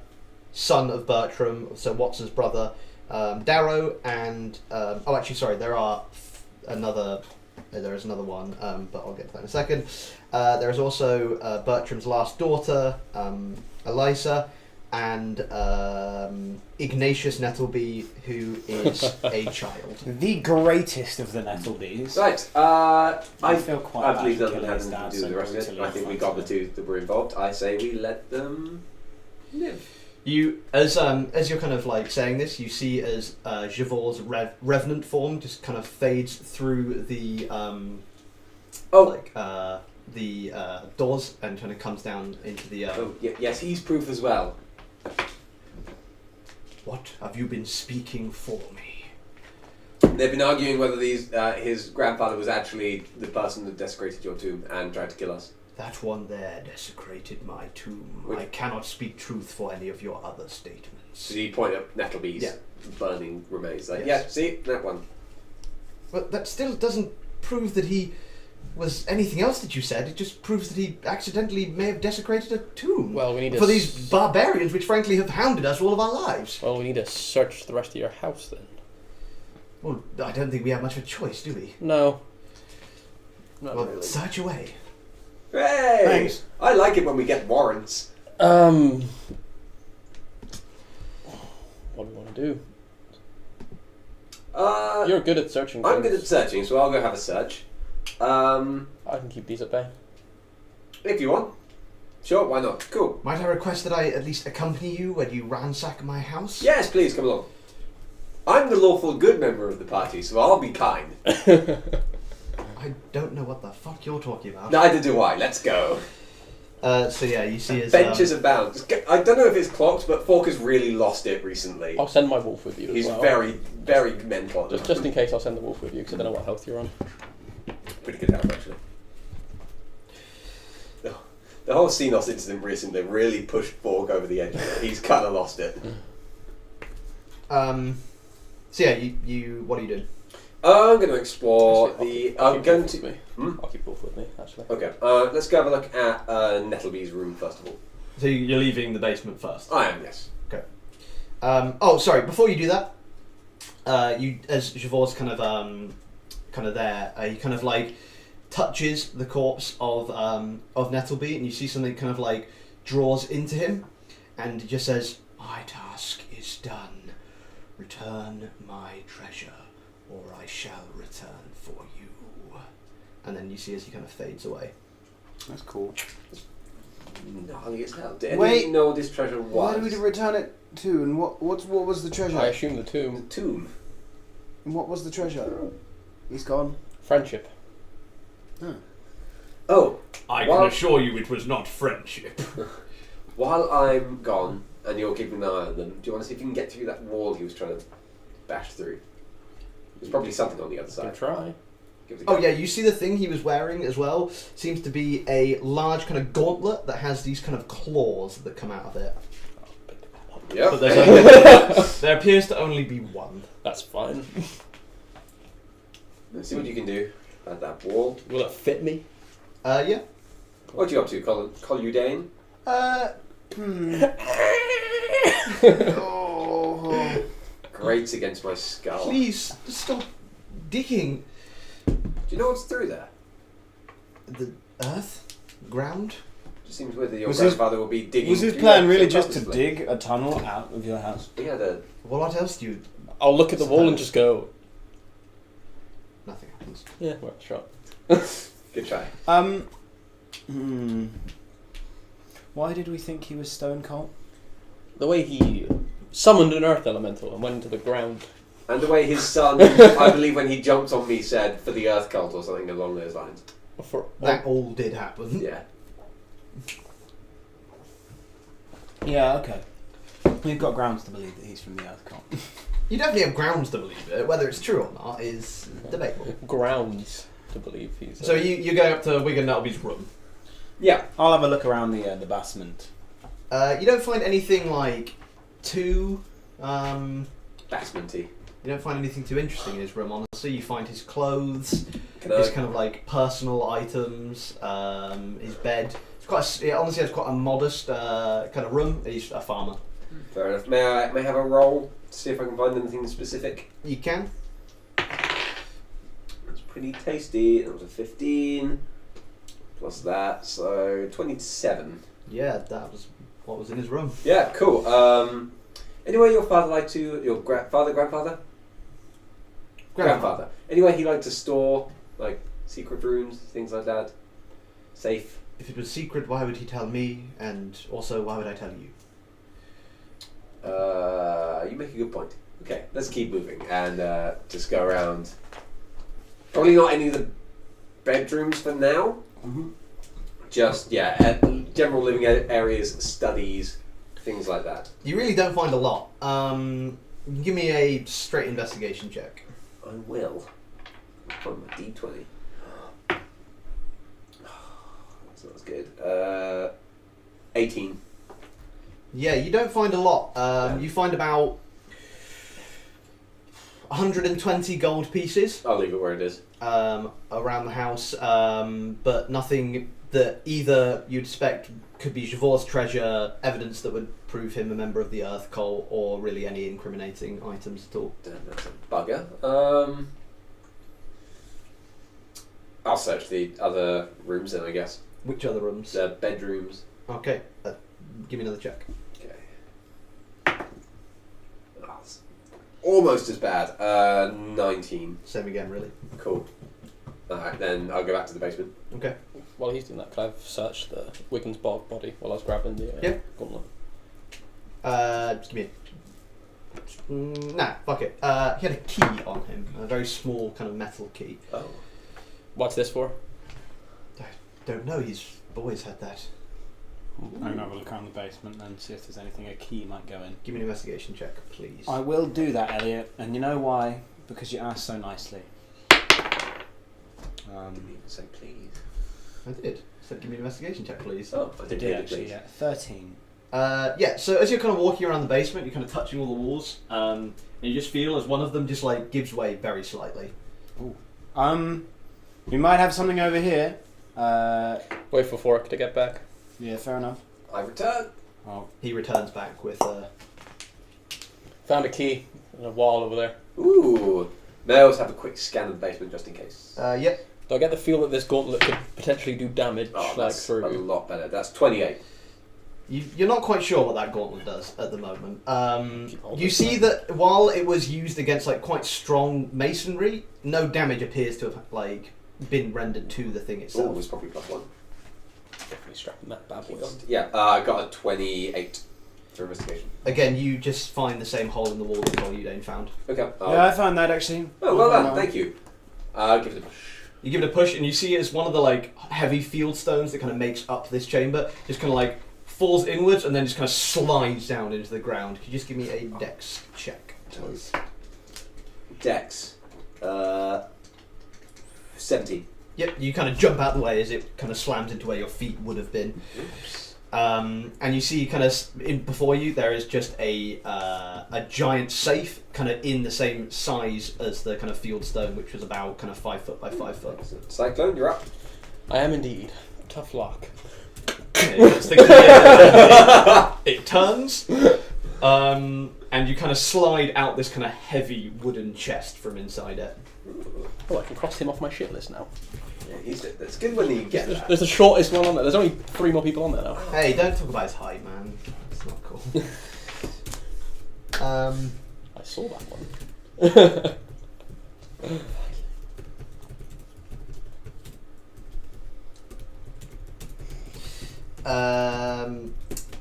son of Bertram, so Watson's brother, Darrow, and there is another one, but I'll get to that in a second. There is also Bertram's last daughter, Eliza, and Ignatius Nettleby, who is a child. The greatest of the Nettlebees. Right. I feel quite I bad believe for nothing killing had his anything dad to do with the so rest of it. brutally I think we in got front the of him. two that were involved. I say we let them live. You, as you're kind of like saying this, you see as Javor's revenant form just kind of fades through the doors and kind of comes down into the. Yes, he's proof as well. What have you been speaking for me? They've been arguing whether his grandfather was actually the person that desecrated your tomb and tried to kill us. That one there desecrated my tomb. Which- I cannot speak truth for any of your other statements. So you point at Nettleby's Yeah. burning remains. Like, Yes. yeah, see that one. But that still doesn't prove that he was anything else that you said. It just proves that he accidentally may have desecrated a tomb. Well, we need for these barbarians, which frankly have hounded us all of our lives. Well, we need to search the rest of your house then. Well, I don't think we have much of a choice, do we? No. Not Well, really. search away. Hey! Thanks. I like it when we get warrants. What do we want to do? You're good at searching. I'm good things. at searching, so I'll go have a search. I can keep these at bay. If you want. Sure, why not? Cool. Might I request that I at least accompany you when you ransack my house? Yes, please, come along. I'm the lawful good member of the party, so I'll be kind. I don't know what the fuck you're talking about. Neither do I. Let's go. So yeah, you see his... Benches abound. I don't know if it's clocked, but Falk has really lost it recently. I'll send my wolf with you He's as well. very, very mental. Just in case, I'll send the wolf with you because I don't know what health you're on. Pretty good help, actually. The whole Xenos incident recently really pushed Falk over the edge. He's kind of lost it. So yeah, you what are you doing? I'm going to explore Actually, I'm going wolf to... with me. Hmm? I'll keep wolf with me, actually. Okay, let's go have a look at Nettleby's room first of all. So you're leaving the basement first? I am, yes. Sorry, before you do that, you, as Javor's kind of there, he kind of like touches the corpse of Nettleby, and you see something kind of like draws into him, and he just says, "My task is done. Return my treasure, or I shall return for you." And then you see as he kind of fades away. That's cool. Gnarly as hell. Did Wait. anyone know what this treasure was? Why did we return it to? And what was the treasure? I assume the The tomb. tomb. And what was the treasure? He's gone. Friendship. Oh, I Well- can assure you it was not friendship. while I'm gone and you're keeping an eye on them, do you want to see if you can get through that wall he was trying to bash through? There's probably something on the other Can side. try. Give it a Oh go. yeah, you see the thing he was wearing as well seems to be a large kind of gauntlet that has these kind of claws that come out of it. Yep. But there's only, there appears to only be one. That's fine. Let's see what you can do at that wall. Will it fit me? Yeah. What are you up to, Coludane? Oh. Grates against my skull. Please stop digging. Do you know what's through there? The earth, ground. Just seems weird that your Was his- grandfather will be digging. Was his through plan that really so just to purposefully. dig a tunnel out of your house? He had a... Well, what else do you? I'll look at the wall and just go, Nothing happens. yeah, worth a shot. Good try. Why did we think he was stone cold? The way he summoned an earth elemental and went into the ground. And the way his son, I believe when he jumped on me, said, for the earth cult or something along those lines. That all did happen. Yeah. Yeah, okay. We've got grounds to believe that he's from the Earth Cult. You definitely have grounds to believe it. Whether it's true or not is debatable. Grounds to believe he's. So you go up to Wigan Nuttleby's room. Yeah. I'll have a look around the basement. You don't find anything like too. Basementy. You don't find anything too interesting in his room. Honestly, you find his clothes, Can his I? kind of like personal items, his bed. It's quite. It honestly has quite a modest kind of room. He's a farmer. Fair enough. May I have a roll to see if I can find anything specific? You can. It's pretty tasty. That was a 15 plus that, so 27. Yeah, that was what was in his room. Yeah, cool. Anyway, your father liked to your grandfather. Anyway, he liked to store like secret rooms, things like that. Safe. If it was secret, why would he tell me? And also, why would I tell you? You make a good point. Okay, let's keep moving and just go around. Probably not any of the bedrooms for now. Mm-hmm. Just general living areas, studies, things like that. You really don't find a lot. Give me a straight investigation check. I will. On my D20. That's not as good. 18. Yeah, you don't find a lot. You find about 120 gold pieces I'll leave it where it is. around the house, but nothing that either you'd expect could be Javor's treasure, evidence that would prove him a member of the Earth Cult, or really any incriminating items at all. Damn, that's a bugger. I'll search the other rooms then, I guess. Which other rooms? The bedrooms. Okay, give me another check. Okay. Oh, it's almost as bad. 19. Same again, really. Cool. Alright, then I'll go back to the basement. Okay. While he's doing that, could I have searched the Wiggins body while I was grabbing the Yeah. gauntlet? Just give me nah, fuck it. He had a key on him, a very small kind of metal key. Oh. What's this for? Don't know, he's always had that. I'm going to have a look around the basement and see if there's anything a key might go in. Give me an investigation check, please. I will do that, Elliot, and you know why? Because you asked so nicely. Didn't even say please. I did. Said give me an investigation check, please. Oh, I I did did hear actually, please. yeah. 13. Yeah, so as you're kind of walking around the basement, you're kind of touching all the walls, and you just feel as one of them just like gives way very slightly. We might have something over here. Wait for Fork to get back. Yeah, fair enough. I return. Oh, He returns back with Found a key in a wall over there. Ooh. May I also have a quick scan of the basement just in case? yep. Do I get the feel that this gauntlet could potentially do damage like That's a through? lot better. That's 28. You're not quite sure what that gauntlet does at the moment. You see that while it was used against like quite strong masonry, no damage appears to have like been rendered to the thing Oh, it itself. was probably +1. Definitely strapping that bad boy on. Yeah, I got a 28 for investigation. Again, you just find the same hole in the wall that Voludane found. Okay. yeah, I found that actually. Oh, well done. Thank you. Give it a push. You give it a push, and you see it's one of the like heavy field stones that kind of makes up this chamber. Just kind of like falls inwards and then just kind of slides down into the ground. Could you just give me a dex check, please? Dex. 17. Yep, you kind of jump out the way as it kind of slams into where your feet would have been. Oops. And you see kind of before you there is just a giant safe kind of in the same size as the kind of field stone, which was about kind of 5 foot by 5 foot. Excellent. Cyclone, you're up. I am indeed. Tough luck. It turns, and you kind of slide out this kind of heavy wooden chest from inside it. Oh, I can cross him off my shit list now. Yeah, that's good when you get that. There's the shortest one on there. There's only 3 more people on there now. Hey, don't talk about his height, man. It's not cool. I saw that one.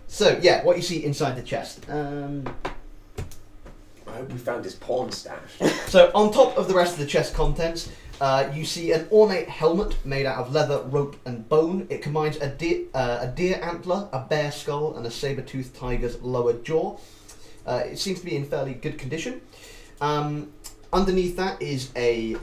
So yeah, what you see inside the chest. I hope we found his pawn stash. So on top of the rest of the chest contents, you see an ornate helmet made out of leather, rope, and bone. It combines a deer antler, a bear skull, and a saber-toothed tiger's lower jaw. It seems to be in fairly good condition. Underneath that is a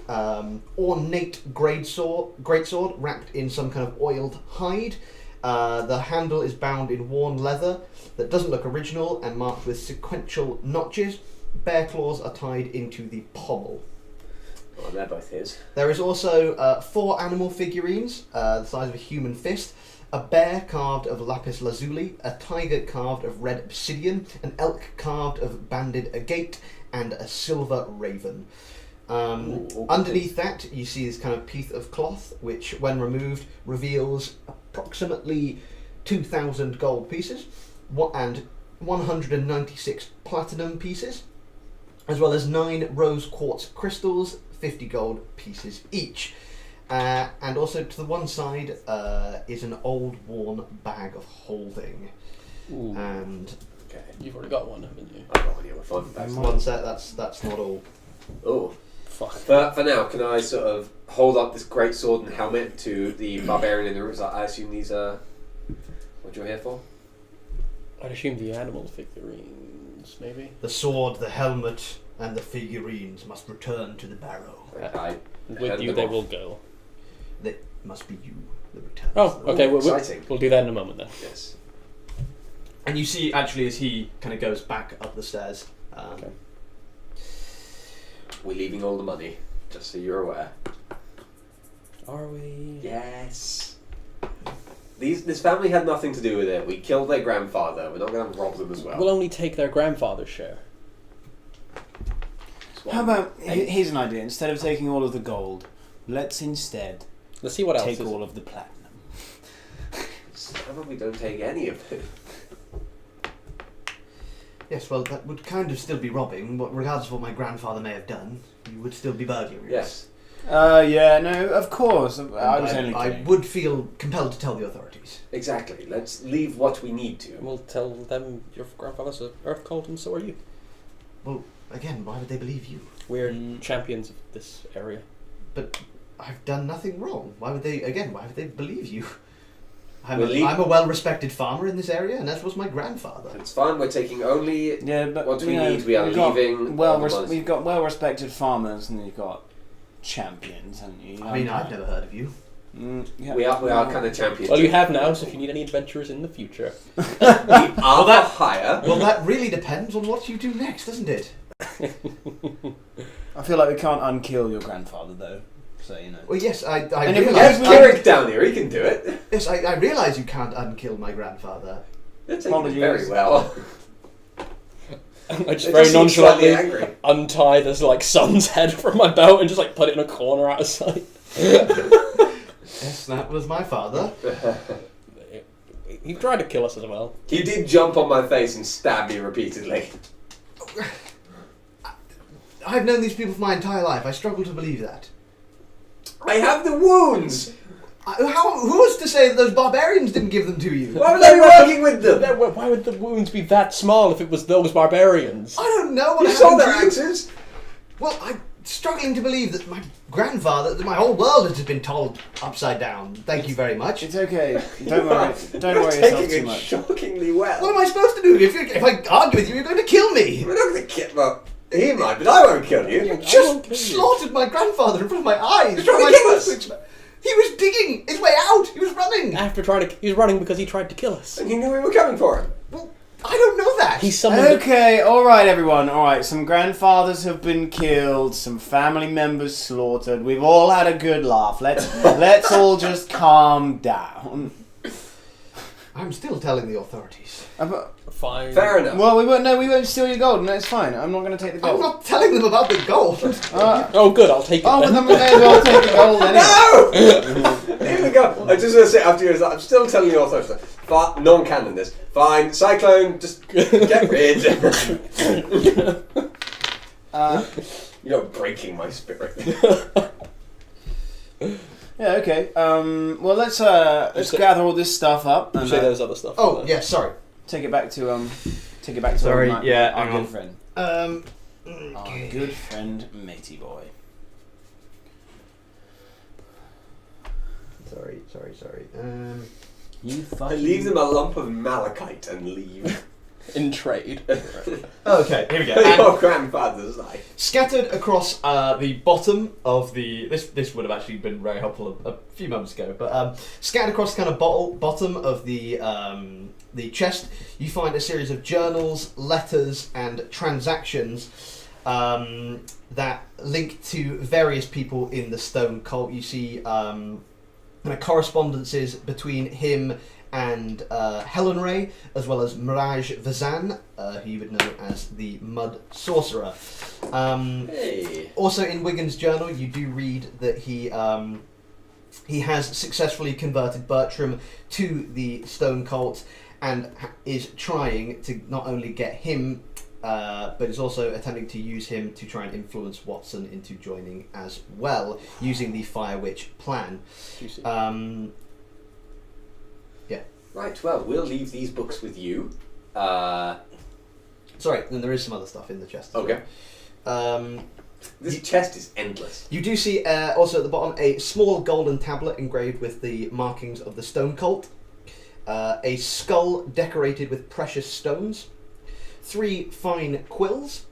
ornate greatsword wrapped in some kind of oiled hide. The handle is bound in worn leather that doesn't look original and marked with sequential notches. Bear claws are tied into the pommel. Well, they're both his. There is also 4 animal figurines, the size of a human fist, a bear carved of lapis lazuli, a tiger carved of red obsidian, an elk carved of banded agate, and a silver raven. Underneath that, you see this kind of piece of cloth, which, when removed, reveals approximately 2,000 gold pieces and 196 platinum pieces, as well as 9 rose quartz crystals, 50 gold pieces each. And also to the one side is an old worn bag of holding. Ooh. And Okay. You've already got one, haven't you? I've got one here. We're fine. that's one set. That's not all. Oh. Fuck. For now, can I sort of hold up this great sword and helmet to the barbarian in the room? I assume these are what you're here for? I'd assume the animal figurines, maybe. The sword, the helmet, and the figurines must return to the barrow. I With hand you, them they off. will go. They must be you that returns. Oh, okay. Ooh, We'll exciting. do that in a moment then. Yes. And you see, actually, as he kind of goes back up the stairs. Okay. We're leaving all the money, just so you're aware. Are we? Yes. This family had nothing to do with it. We killed their grandfather. We're not going to rob them as well. We'll only take their grandfather's share. That's what- How about Hey, here's an idea. Instead of taking all of the gold, let's instead Let's see what else take is. all of the platinum. how about we don't take any of it? Yes, well, that would kind of still be robbing, but regardless of what my grandfather may have done, you would still be burglaries. Yes. Yeah, no, of course. I was only I kidding. would feel compelled to tell the authorities. Exactly. Let's leave what we need to. And we'll tell them your grandfather's an earth cult and so are you. Well, again, why would they believe you? We're Mm. champions of this area. But I've done nothing wrong. Why would they believe you? I'm We'll a well-respected farmer in this area, and that was my grandfather. It's fine. We're taking only Yeah, but what we you know, need. We are we've got leaving. all the money. we've got well-respected farmers, and you've got champions, haven't you? I mean, I've never heard of you. Yeah. We are kind of champions. Well, you have now, so if you need any adventures in the future. We are the higher. Well, that really depends on what you do next, doesn't it? I feel like we can't unkill your grandfather, though. So you know. Well, yes, I And if we realise. Get Kirik down here. He can do it. Yes, I realise you can't unkill my grandfather. They're taking it Apologies. very well. I just They very just seem slightly nonchalantly angry. untie this like son's head from my belt and just like put it in a corner out of sight. Yes, that was my father. He tried to kill us as well. He did jump on my face and stab me repeatedly. I've known these people for my entire life. I struggle to believe that. I have the wounds. Who was to say that those barbarians didn't give them to you? Why would I be working with them? Why would the wounds be that small if it was those barbarians? I don't know what You saw happened their to you. axes. Well, I'm struggling to believe that my grandfather, that my whole world has just been told upside down. Thank you very much. It's okay. Don't worry. Don't You're worry yourself taking too it much. shockingly well. What am I supposed to do? If I argue with you, you're going to kill me. We're not going to kill. Well, he might, but I won't kill you. You I won't just kill you. slaughtered my grandfather in front of my eyes. He's trying What to am I kill us. supposed to expect? He was digging his way out. He was running. He was running because he tried to kill us. And he knew we were coming for him. Well, I don't know that. He summoned. Okay, alright everyone, alright, some grandfathers have been killed, some family members slaughtered, we've all had a good laugh, let's all just calm down. I'm still telling the authorities. Fine. Fair enough. Well, we won't steal your gold, no, it's fine, I'm not going to take the I'm gold. not telling them about the gold. Oh, good. I'll take it. Oh, but then. then we may as well take the gold anyway. No! Here we go. I just want to say after you, I'm still telling you all sorts of stuff. Non-canon this. Fine. Cyclone, just get rid. You're breaking my spirit. Yeah, okay, well let's gather all this stuff up and Say those other stuff. Oh, yeah, sorry. take it back to Sorry, our, yeah, our hang good on. friend. Our Okay. good friend, Matey Boy. Sorry. You I fucking... leave them a lump of malachite and leave. In trade. Okay, here we go. Your grandfather's like. Scattered across the bottom of the this would have actually been very helpful a few moments ago, but scattered across the kind of bottom of the chest, you find a series of journals, letters, and transactions that link to various people in the Stone Cult. You see kind of correspondences between him and Helen Ray, as well as Mirage Vazan, who you would know as the Mud Sorcerer. Hey. Also in Wigan's journal, you do read that he has successfully converted Bertram to the Stone Cult and is trying to not only get him, but is also attempting to use him to try and influence Watson into joining as well, using the Fire Witch plan. Right, well, we'll leave these books with you. Sorry, then there is some other stuff in the chest. Okay. This chest is endless. You do see also at the bottom a small golden tablet engraved with the markings of the Stone Cult, a skull decorated with precious stones, 3 fine quills,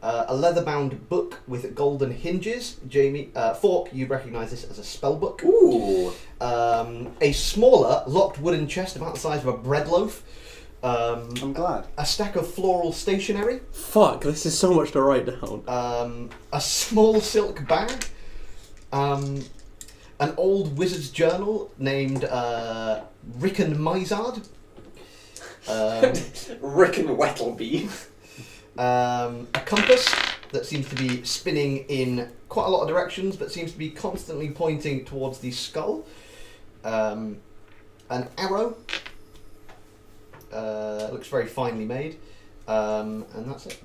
a leather-bound book with golden hinges. Jamie, Fork, you recognise this as a spell book. Ooh. A smaller locked wooden chest about the size of a bread loaf. I'm glad. A stack of floral stationery. Fuck, this is so much to write down. A small silk bag. An old wizard's journal named Rickon Mizard. Rickon Wettleby. A compass that seems to be spinning in quite a lot of directions, but seems to be constantly pointing towards the skull. An arrow. Looks very finely made. And that's it.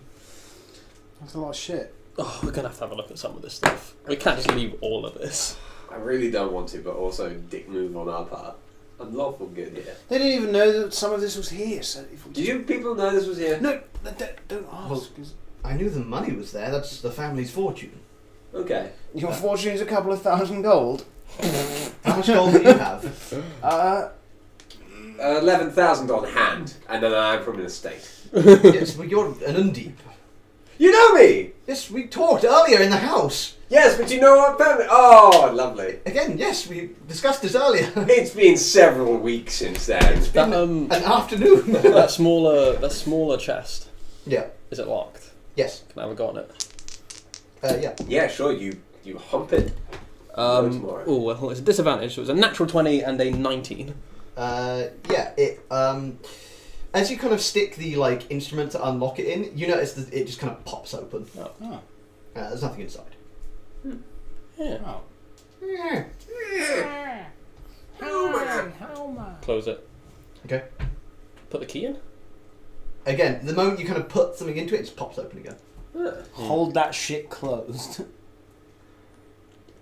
That's a lot of shit. Oh, we're gonna have to have a look at some of this stuff. We can't just leave all of this. I really don't want to, but also dick move on our part. Unlawful good here. They didn't even know that some of this was here. So if we Did you people know this was here? No, don't ask. Well, I knew the money was there. That's the family's fortune. Okay. Your fortune is a couple of thousand gold. How much gold do you have? 11,000 on hand, and then I'm from an estate. Yes, well, you're an Undine. You know me! Yes, we talked earlier in the house. Yes, but you know what family? Oh, lovely. Again, yes, we discussed this earlier. It's been several weeks since then. That, An afternoon. that smaller chest, Yeah. is it locked? Yes. Can I have a go on it? Yeah. Yeah, sure, you hump it. Tomorrow. Oh, well, it's a disadvantage. So it was a natural 20 and a 19. Yeah. It. As you kind of stick the instrument to unlock it in, you notice that it just kind of pops open. Oh. There's nothing inside. Yeah. Oh. Close it. Okay. Put the key in. Again, the moment you kind of put something into it, it just pops open again. Hold that shit closed.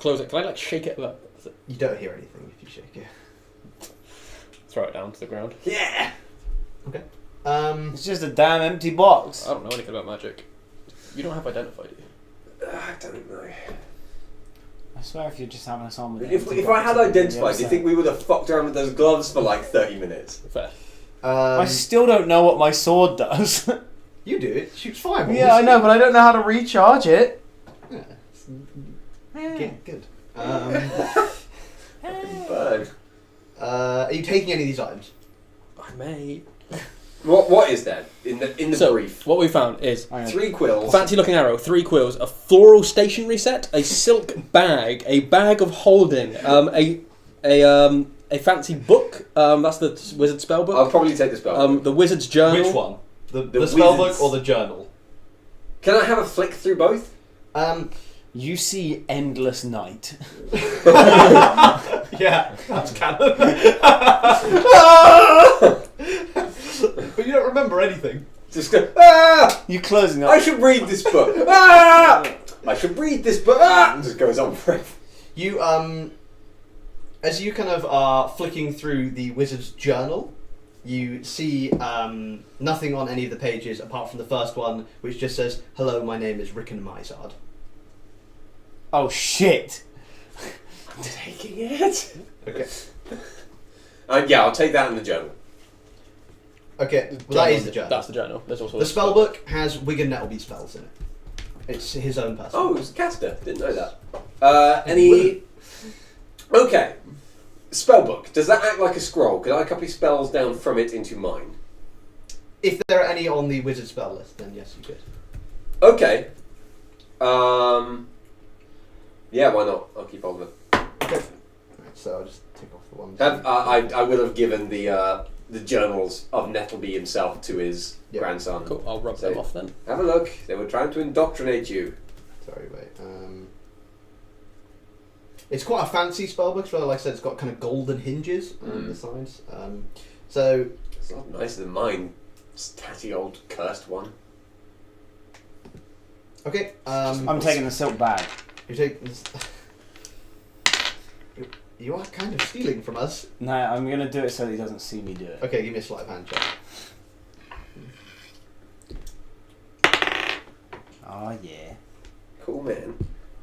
Close it. Can I shake it? You don't hear anything if you shake it. Throw it down to the ground. Yeah! Okay. It's just a damn empty box. I don't know anything about magic. You don't have identified you. I don't know. I swear if you're just having us on with If I had identified, do you think we would have fucked around with those gloves for 30 minutes? Fair. I still don't know what my sword does. You do. It shoots fireballs. Yeah, I know, but I don't know how to recharge it. Yeah. Good. Burn. Are you taking any of these items? I may. What is that in the brief? What we found is 3 quills. fancy looking arrow, 3 quills, a floral stationery set, a silk bag, a bag of holding, a fancy book. That's the wizard spell book. I'll probably take the spell book. The wizard's journal. Which one? The spell book wizard's- or the journal? Can I have a flick through both? You see endless night. Yeah, that's canon. But you don't remember anything. Just go, ah! You closing up. I should read this book. Ah! I should read this book. Ah! And just goes on forever. You as you kind of are flicking through the wizard's journal, you see nothing on any of the pages apart from the first one, which just says, "Hello, my name is Rickon Mizard." Oh shit! I'm taking it. Okay. Yeah, I'll take that in the journal. Okay, well, that is the journal. That's the journal. There's also The spellbook has Wigan Nettleby spells in it. It's his own personal. Oh, it was a caster. Didn't know that. Any... Okay. Spellbook. Does that act like a scroll? Could I copy spells down from it into mine? If there are any on the wizard spell list, then yes, you could. Okay. Yeah, why not? I'll keep hold of it. Okay. Right, so I'll just take off the ones. I will have given the journals of Nettleby himself to his grandson. Cool. I'll rub So- them off then. Have a look. They were trying to indoctrinate you. Sorry, wait. It's quite a fancy spellbook, so like I said, it's got kind of golden hinges on the sides. So It's not nicer than mine. This tatty old cursed one. okay. I'm taking the silk bag. You take this. You are kind of stealing from us. No, I'm gonna do it so that he doesn't see me do it. Okay, give me a sleight of hand check. Oh yeah. Cool man.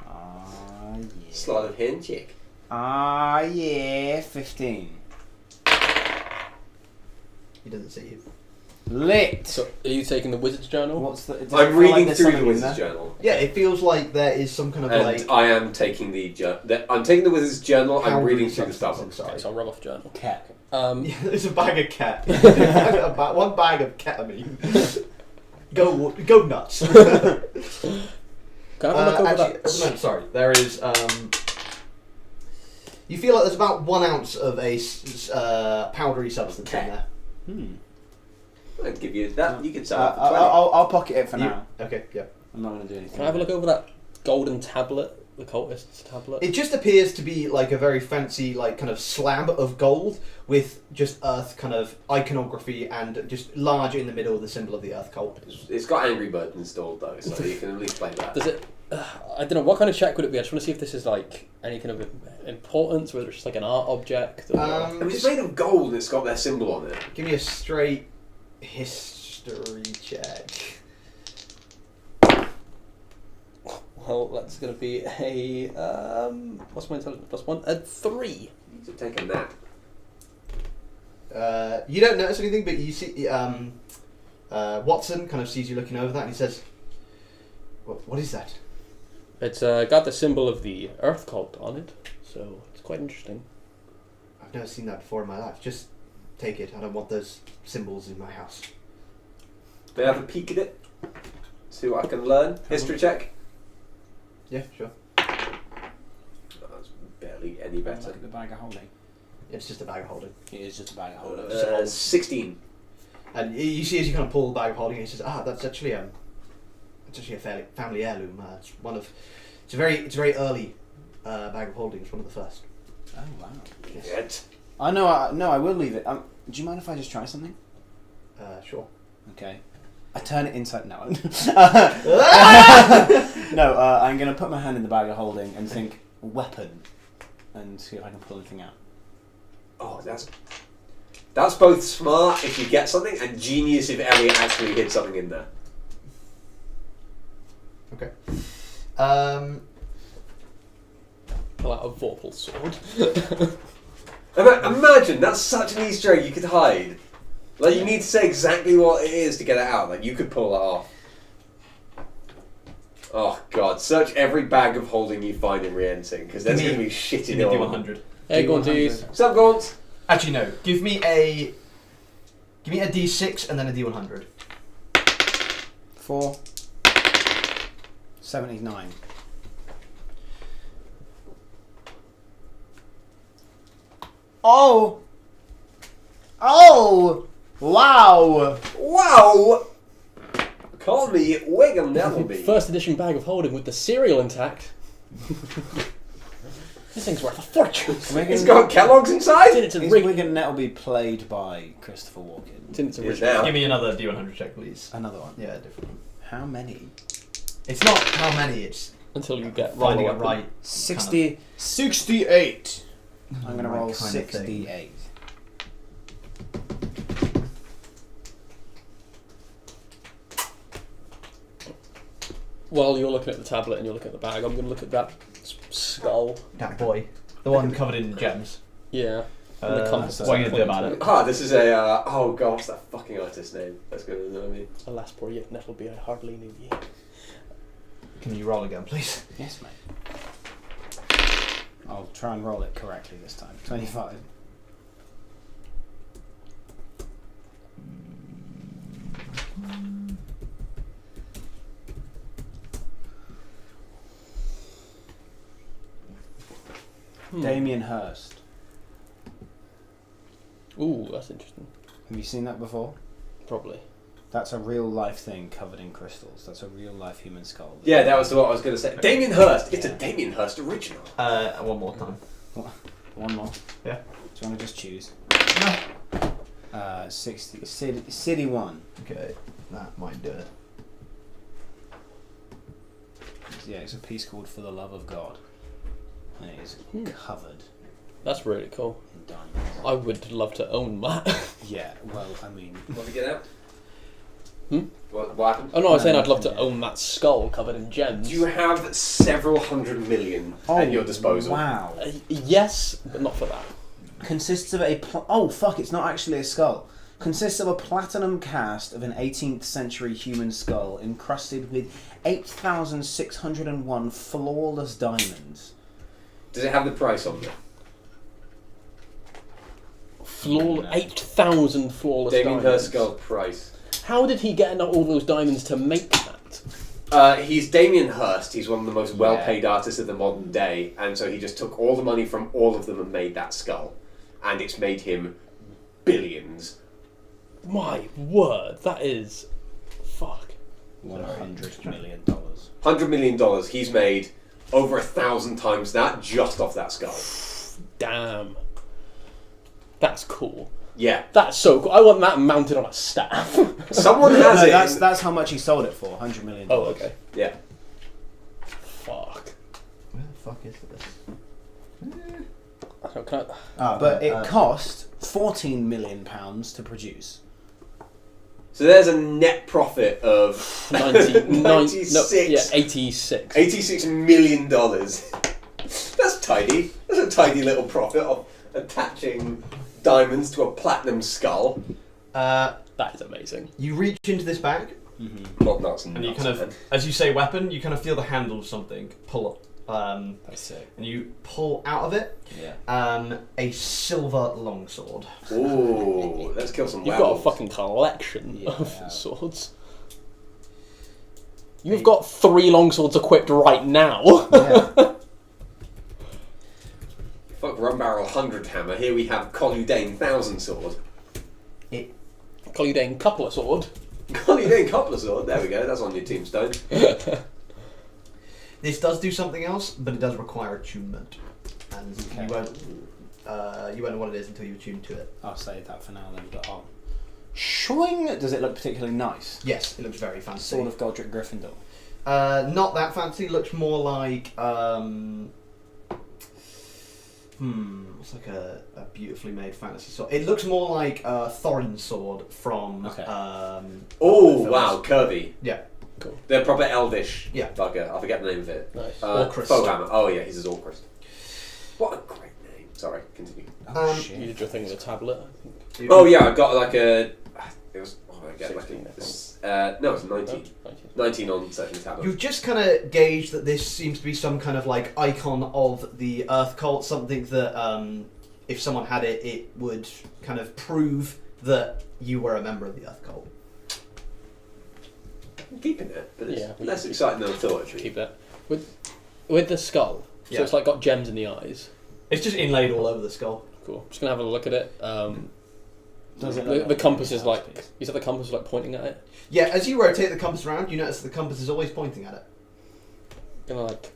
Oh yeah. Sleight of hand check. Ah yeah. 15. He doesn't see you. Lit. So, are you taking the wizard's journal? What's the? does it I'm feel reading like there's through the something in wizard's there? journal. Yeah, it feels like there is some kind of And like. I am taking I'm taking the wizard's journal. I'm powdery reading through the substance spellbook. Okay, inside. so I'll rub off journal. Cat. Yeah, there's a bag of cat. One bag of ketamine. Go nuts. Can I have a look over actually, that? no, sorry. There is. You feel like there's about 1 ounce of a powdery substance in Okay. there. I'd give you that. You could sell it for 20. I'll pocket it for You- now. Okay, yeah. I'm not gonna do anything. Can I have a look over that golden tablet, the cultist's tablet? It just appears to be like a very fancy, like kind of slab of gold with just earth kind of iconography and just large in the middle the symbol of the earth cult. It's got Angry Birds installed though, so you can at least play that. Does it? I don't know. What kind of check would it be? I just want to see if this is like any kind of importance, whether it's just like an art object. Or... It's made of gold and it's got their symbol on it. Give me a straight history check. Well, that's going to be a what's my intelligence +1? A 3. You need to take a nap. You don't notice anything, but you see Watson kind of sees you looking over that and he says, what is that? It's got the symbol of the Earth cult on it, so it's quite interesting. I've never seen that before in my life. Just take it. I don't want those symbols in my house. May I have a peek at it? See what I can learn. History check. Yeah, sure. That's barely any Look better. at the bag of holding. It's just a bag of holding. It is just a bag of holding. 16. And you see as you kind of pull the bag of holding, he says, that's actually a family heirloom. It's a very early bag of holding. It's one of the first. Oh wow. Yet. I know. I will leave it. Do you mind if I just try something? Sure. Okay. I turn it inside. No. No. I'm gonna put my hand in the bag of holding and think weapon, and see if I can pull anything out. Oh, that's both smart if you get something and genius if Elliot actually hid something in there. Okay. Pull out a Vorpal sword. Imagine, that's such an Easter egg you could hide. Like, you need to say exactly what it is to get it out. Like, you could pull that off. Oh, God. Search every bag of holding you find in re-entering, because there's going to be shit in Give me it. D100. Hey, go on, D100. dudes. What's up, Gaunt? Actually, no. Give me a D6 and then a D100. 4. 79. Oh! Oh! Wow! Wow! Call me Wigan Nettleby. First edition bag of holding with the cereal intact. This thing's worth a fortune. It's got Kellogg's inside? It's in Is its rig. Wigan Nettleby played by Christopher Walken? It's in its Yes, original. now. Give me another D100 check, please. Another one. Yeah, different one. How many? It's not how many, it's Until you get finding roll it a weapon. right. 68. I'm gonna My roll kind of thing. 68. While you're looking at the tablet and you're looking at the bag, I'm going to look at that skull. That boy. The one covered in gems. Yeah. The compass what are you going to do about it? This is a... oh god, what's that fucking artist's name? That's going to annoy me. Alas, poor yet net'll be a hardly new year. Can you roll again, please? Yes, mate. I'll try and roll it correctly this time. 25. Damien Hirst. Ooh, that's interesting. Have you seen that before? Probably. That's a real life thing covered in crystals. That's a real life human skull. Yeah, that was what I was going to say. Damien Hirst. It's a Damien Hirst original. One more time. One more. Yeah. Do you want to just choose? 60. City 1. Okay, that might do it. Yeah, it's a piece called For the Love of God. And it is covered That's really cool. in diamonds. I would love to own that. Yeah, well, I mean... Want to get out? Hmm? What happened? Oh no, I was saying I'd love to Yeah. own that skull covered in gems. Do you have several hundred million at your disposal? Wow. Yes, but not for that. Consists of a... oh, fuck, it's not actually a skull. Consists of a platinum cast of an 18th century human skull encrusted with 8,601 flawless diamonds. Does it have the price on there? Flawless, 8,000 flawless Damien diamonds. Hirst skull price. How did he get all those diamonds to make that? He's Damien Hirst. He's one of the most well-paid artists of the modern day, and so he just took all the money from all of them and made that skull, and it's made him billions. My word, that is... Fuck. $100 million. $100 million. He's made over 1,000 times that just off that skull. Damn. That's cool. Yeah. That's so cool. I want that mounted on a staff. Someone has No, it. that's how much he sold it for. $100 million. Oh, okay. Yeah. Fuck. Where the fuck is this? I don't, can But it cost £14 million to produce. So there's a net profit of 86. $86 million. That's tidy. That's a tidy little profit of attaching diamonds to a platinum skull. That is amazing. You reach into this bag, Well, that's and you kind of, as you say weapon, you kind of feel the handle of something pull up. That's sick. And you pull out of it Yeah. a silver longsword. Ooh, let's kill some You've got a werewolves. fucking collection Yeah. of swords. You've got 3 longswords equipped right now. Yeah. Fuck Rum Barrel 100 Hammer. Here we have Coludane 1000 Sword. Coludane Coupler Sword. Coludane Coupler Sword. There we go. That's on your tombstone. This does do something else, but it does require attunement, and you won't know what it is until you attune to it. I'll save that for now then, but Shwing! Does it look particularly nice? Yes, it looks very fancy. Sword of Godric Gryffindor. Not that fancy. Looks more like it's like a beautifully made fantasy sword. It looks more like Thorin's sword from. Okay. Oh, films. wow. Curvy. Yeah. Cool. They're proper elvish Yeah. bugger. I forget the name of it. Nice. Orcrist. Foe Hammer. Oh, yeah, he's a Zorkrist. What a great name. Sorry, continue. You did your thing with a tablet, I think. Oh, yeah, I got like a... It was... Oh, I get 16, I like no, it was 19. 19 on certain tablets. You just kind of gauge that this seems to be some kind of like icon of the Earth cult, something that if someone had it, it would kind of prove that you were a member of the Earth cult. I'm keeping it, but it's Yeah, less exciting than I thought, actually. Keep that. With the skull, so Yeah. it's like got gems in the eyes. It's just inlaid all over the skull. Cool. Just gonna have a look at it. Does it The look like compass a is like... masterpiece? You said the compass is like pointing at it? Yeah, as you rotate the compass around, you notice the compass is always pointing at it. Gonna like...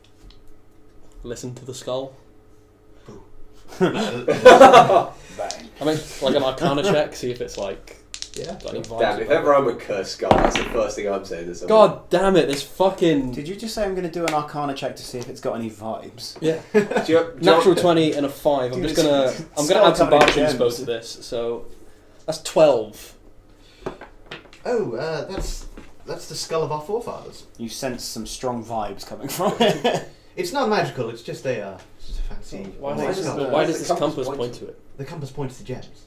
Listen to the skull. Bang. I mean, like an arcana check, see if it's like... Yeah. got any vibes Damn, if about ever it. I'm a cursed skull, that's the first thing I'm saying. To someone. God damn it, this fucking... Did you just say I'm going to do an Arcana check to see if it's got any vibes? Yeah. Do you- Natural 20 and a 5. I'm Dude, just gonna... it's I'm gonna add some skull covered in bargain gems. dispose to this, so... That's 12. Oh, that's the skull of our forefathers. You sense some strong vibes coming from it. It's not magical. It's just a fancy. Why Why does does this the compass compass point to it? The compass points to gems.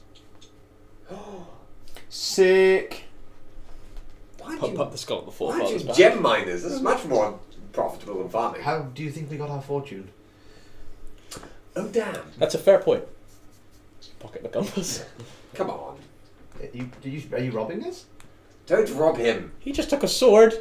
Sick. Why Put the skull at the why aren't forefathers you back. gem miners? This is much more profitable than farming. How do you think we got our fortune? Oh damn! That's a fair point. Pocket the compass. Come on! Are you robbing us? Don't rob him. He just took a sword.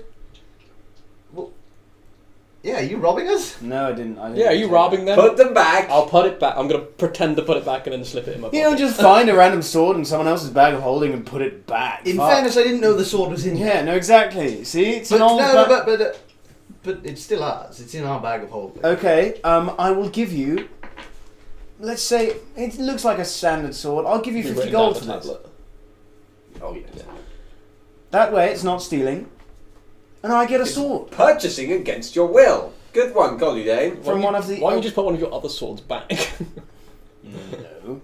Yeah, are you robbing us? No, I didn't. Yeah, are you robbing them? Put them back. I'll put it back. I'm gonna pretend to put it back and then slip it in my pocket. You don't just find a random sword in someone else's bag of holding and put it back. In Fuck. fairness, I didn't know the sword was in there. Yeah, no, exactly. See, it's But an old. but it's still ours. It's in our bag of holding. Okay, I will give you. Let's say it looks like a standard sword. I'll give you You've 50 written down gold the for this. tablet. Oh yes. Yeah. That way, it's not stealing, and I get a It's sword Purchasing against your will. Good one, Goludane. from one of the. Why don't you just put one of your other swords back? No.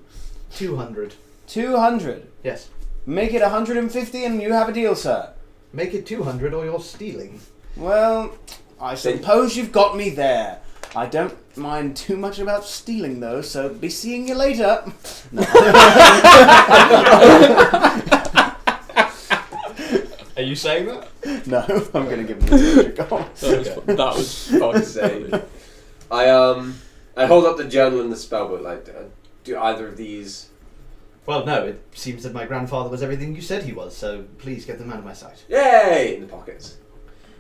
200. 200. Yes. Make it 150, and you have a deal, sir. Make it 200 or you're stealing. Well, I suppose you've got me there. I don't mind too much about stealing, though, so be seeing you later. No. Are you saying that? No, I'm going to give him the 200 gold. That was fucking Insane. I hold up the journal and the spellbook. Like, do either of these? Well, no. It seems that my grandfather was everything you said he was. So please get them out of my sight. Yay! In the pockets.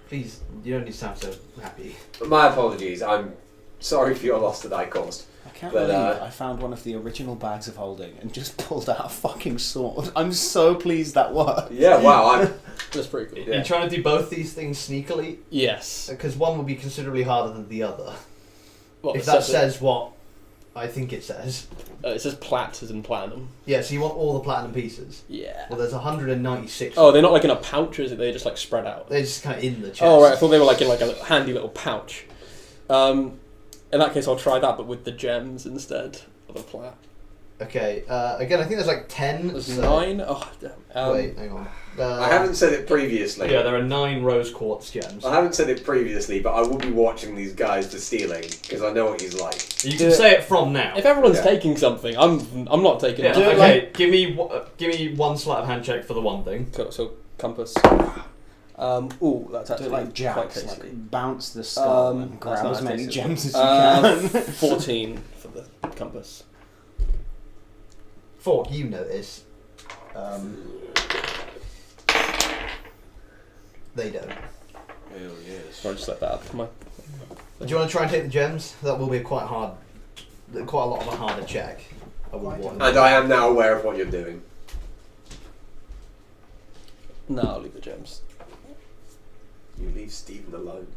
Please, you don't need to sound so happy. My apologies. I'm sorry for your loss that I caused. I can't But, believe I found one of the original bags of holding and just pulled out a fucking sword. I'm so pleased that worked. Yeah. Wow. That's pretty cool. Yeah. You're trying to do both these things sneakily? Yes. Because one would be considerably harder than the other. Well, If it that says says what I think it says. it says plat as in platinum. Yeah, so you want all the platinum pieces. Yeah. Well, there's 196. Oh, they're not like in a pouch, or is it? They're just like spread out. They're just kind of in the chest. Oh right, I thought they were like in like a handy little pouch. In that case, I'll try that, but with the gems instead of a plat. Okay, again, I think there's like 10. There's so- 9. Oh damn. Wait, hang on. I haven't said it previously. Yeah, there are 9 rose quartz gems. I haven't said it previously, but I will be watching these guys for stealing because I know what he's like. You can say it from now. If everyone's Yeah. taking something, I'm not taking. Yeah, nothing. okay, give me one sleight of hand check for the one thing. So compass. Ooh, that's Do actually it like quite jacks, tasty. like bounce the skull and that's grab not as many tasty. gems as you can. 14 for the compass. 4, you notice. They don't. Oh yes. Or just let that up. Do you want to try and take the gems? That will be quite a lot of a harder check. I would want. And I am now aware of what you're doing. No, I'll leave the gems. You leave Stephen alone.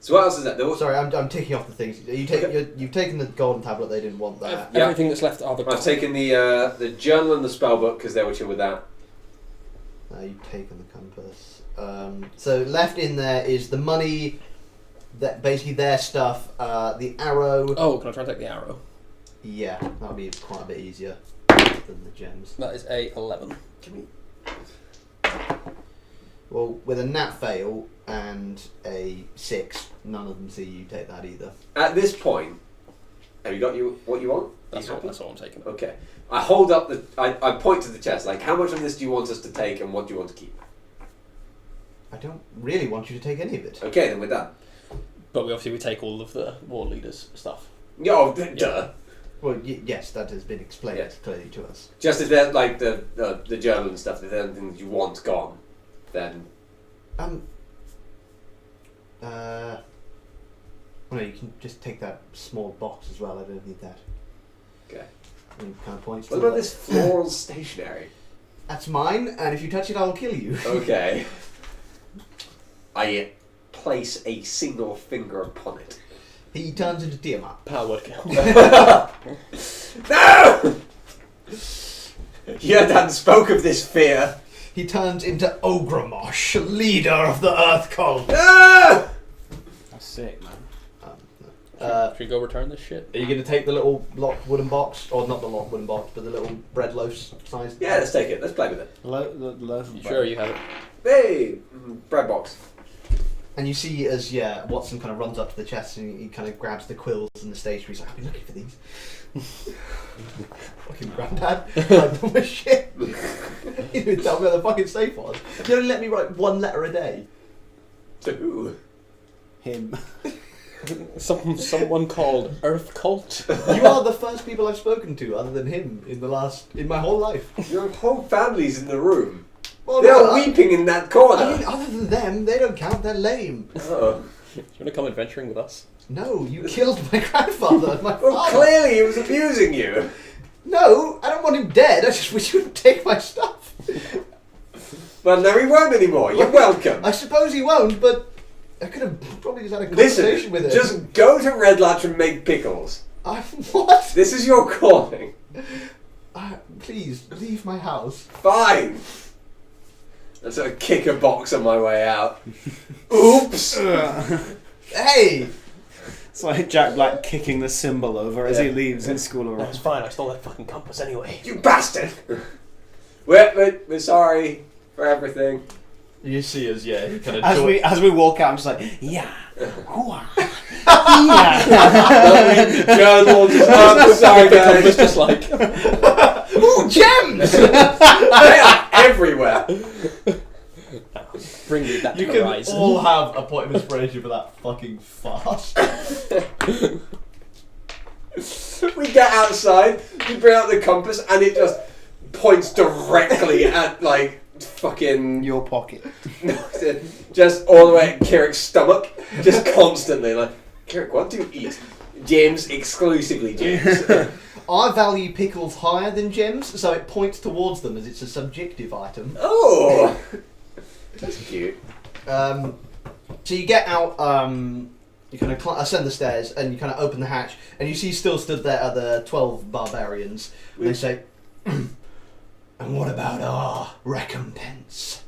So what else is that? There was, Sorry, I'm ticking off the things. You've taken the golden tablet. They didn't want that. Yeah. Everything that's left are the. I've taken the journal and the spellbook because they were chill with that. You've taken the compass. So left in there is the money. That basically their stuff. The arrow. Oh, can I try and take the arrow? Yeah, that'll be quite a bit easier than the gems. That is a 11. Well, with a nat fail and a 6, none of them see you take that either. At this point, have you got what you want? That's You all. happy? That's all I'm taking. Okay. I hold up I point to the chest. Like, how much of this do you want us to take, and what do you want to keep? I don't really want you to take any of it. Okay, then we're done. But we take all of the war leaders' stuff. Yeah, oh, duh. Well, yes, that has been explained Yes. clearly to us. Just if they're like the journal and stuff, if there's anything that you want gone, then Well, no, you can just take that small box as well. I don't need that. okay. And he kind of points. What to about it. this floral stationery? That's mine, and if you touch it, I'll kill you. Okay. I place a single finger upon it. He turns into Tiamat. Power word kill. No! Yerdan spoke of this fear. He turns into Ogramosh, leader of the Earth Cult. No! That's sick, man. Should we go return this shit? Are you going to take the little locked wooden box, or not the locked wooden box, but the little bread loaf size? Yeah, let's take it. Let's play with it. The loaf of You bread. sure you have it? Hey, bread box. And you see as Watson kind of runs up to the chest and he kind of grabs the quills and the stationery. He's like, I've been looking for these. Fucking granddad. I know my shit. He didn't tell me where the fucking safe was. He only let me write 1 letter a day. To who? Him. Someone called Earth Cult. You are the first people I've spoken to other than him in my whole life. Your whole family's in the room. Well, They're no, weeping in that corner. I mean, other than them, they don't count. They're lame. Oh. Do you want to come adventuring with us? No, you killed my grandfather and my Well, father. clearly he was abusing you. No, I don't want him dead. I just wish you would take my stuff. Well, no, he won't anymore. You're welcome. I suppose he won't, but I could have probably just had a conversation Listen, with him. just go to Red Latch and make pickles. What? This is your calling. Please, leave my house. Fine. And sort of kick a box on my way out. Oops. Hey! It's like Jack Black kicking the symbol over as he leaves in school That's around. fine, I stole that fucking compass anyway. You bastard. We're sorry for everything. You see us, he kind of As we walk out, I'm just like, yeah. Hooah. Journal just I'm sorry The compass guys. just like... Ooh, gems! They are everywhere. Bring me that You can horizon. all have a point of inspiration for that fucking farce. We get outside, we bring out the compass, and it just points directly at like fucking Your pocket. just all the way at Kirik's stomach, just constantly like, Kirik, what do you eat? James, exclusively James. I value pickles higher than gems, so it points towards them as it's a subjective item. Oh, that's cute. So you get out, you kind of ascend the stairs, and you kind of open the hatch, and you see still stood there are the 12 barbarians. And they say, and what about our recompense?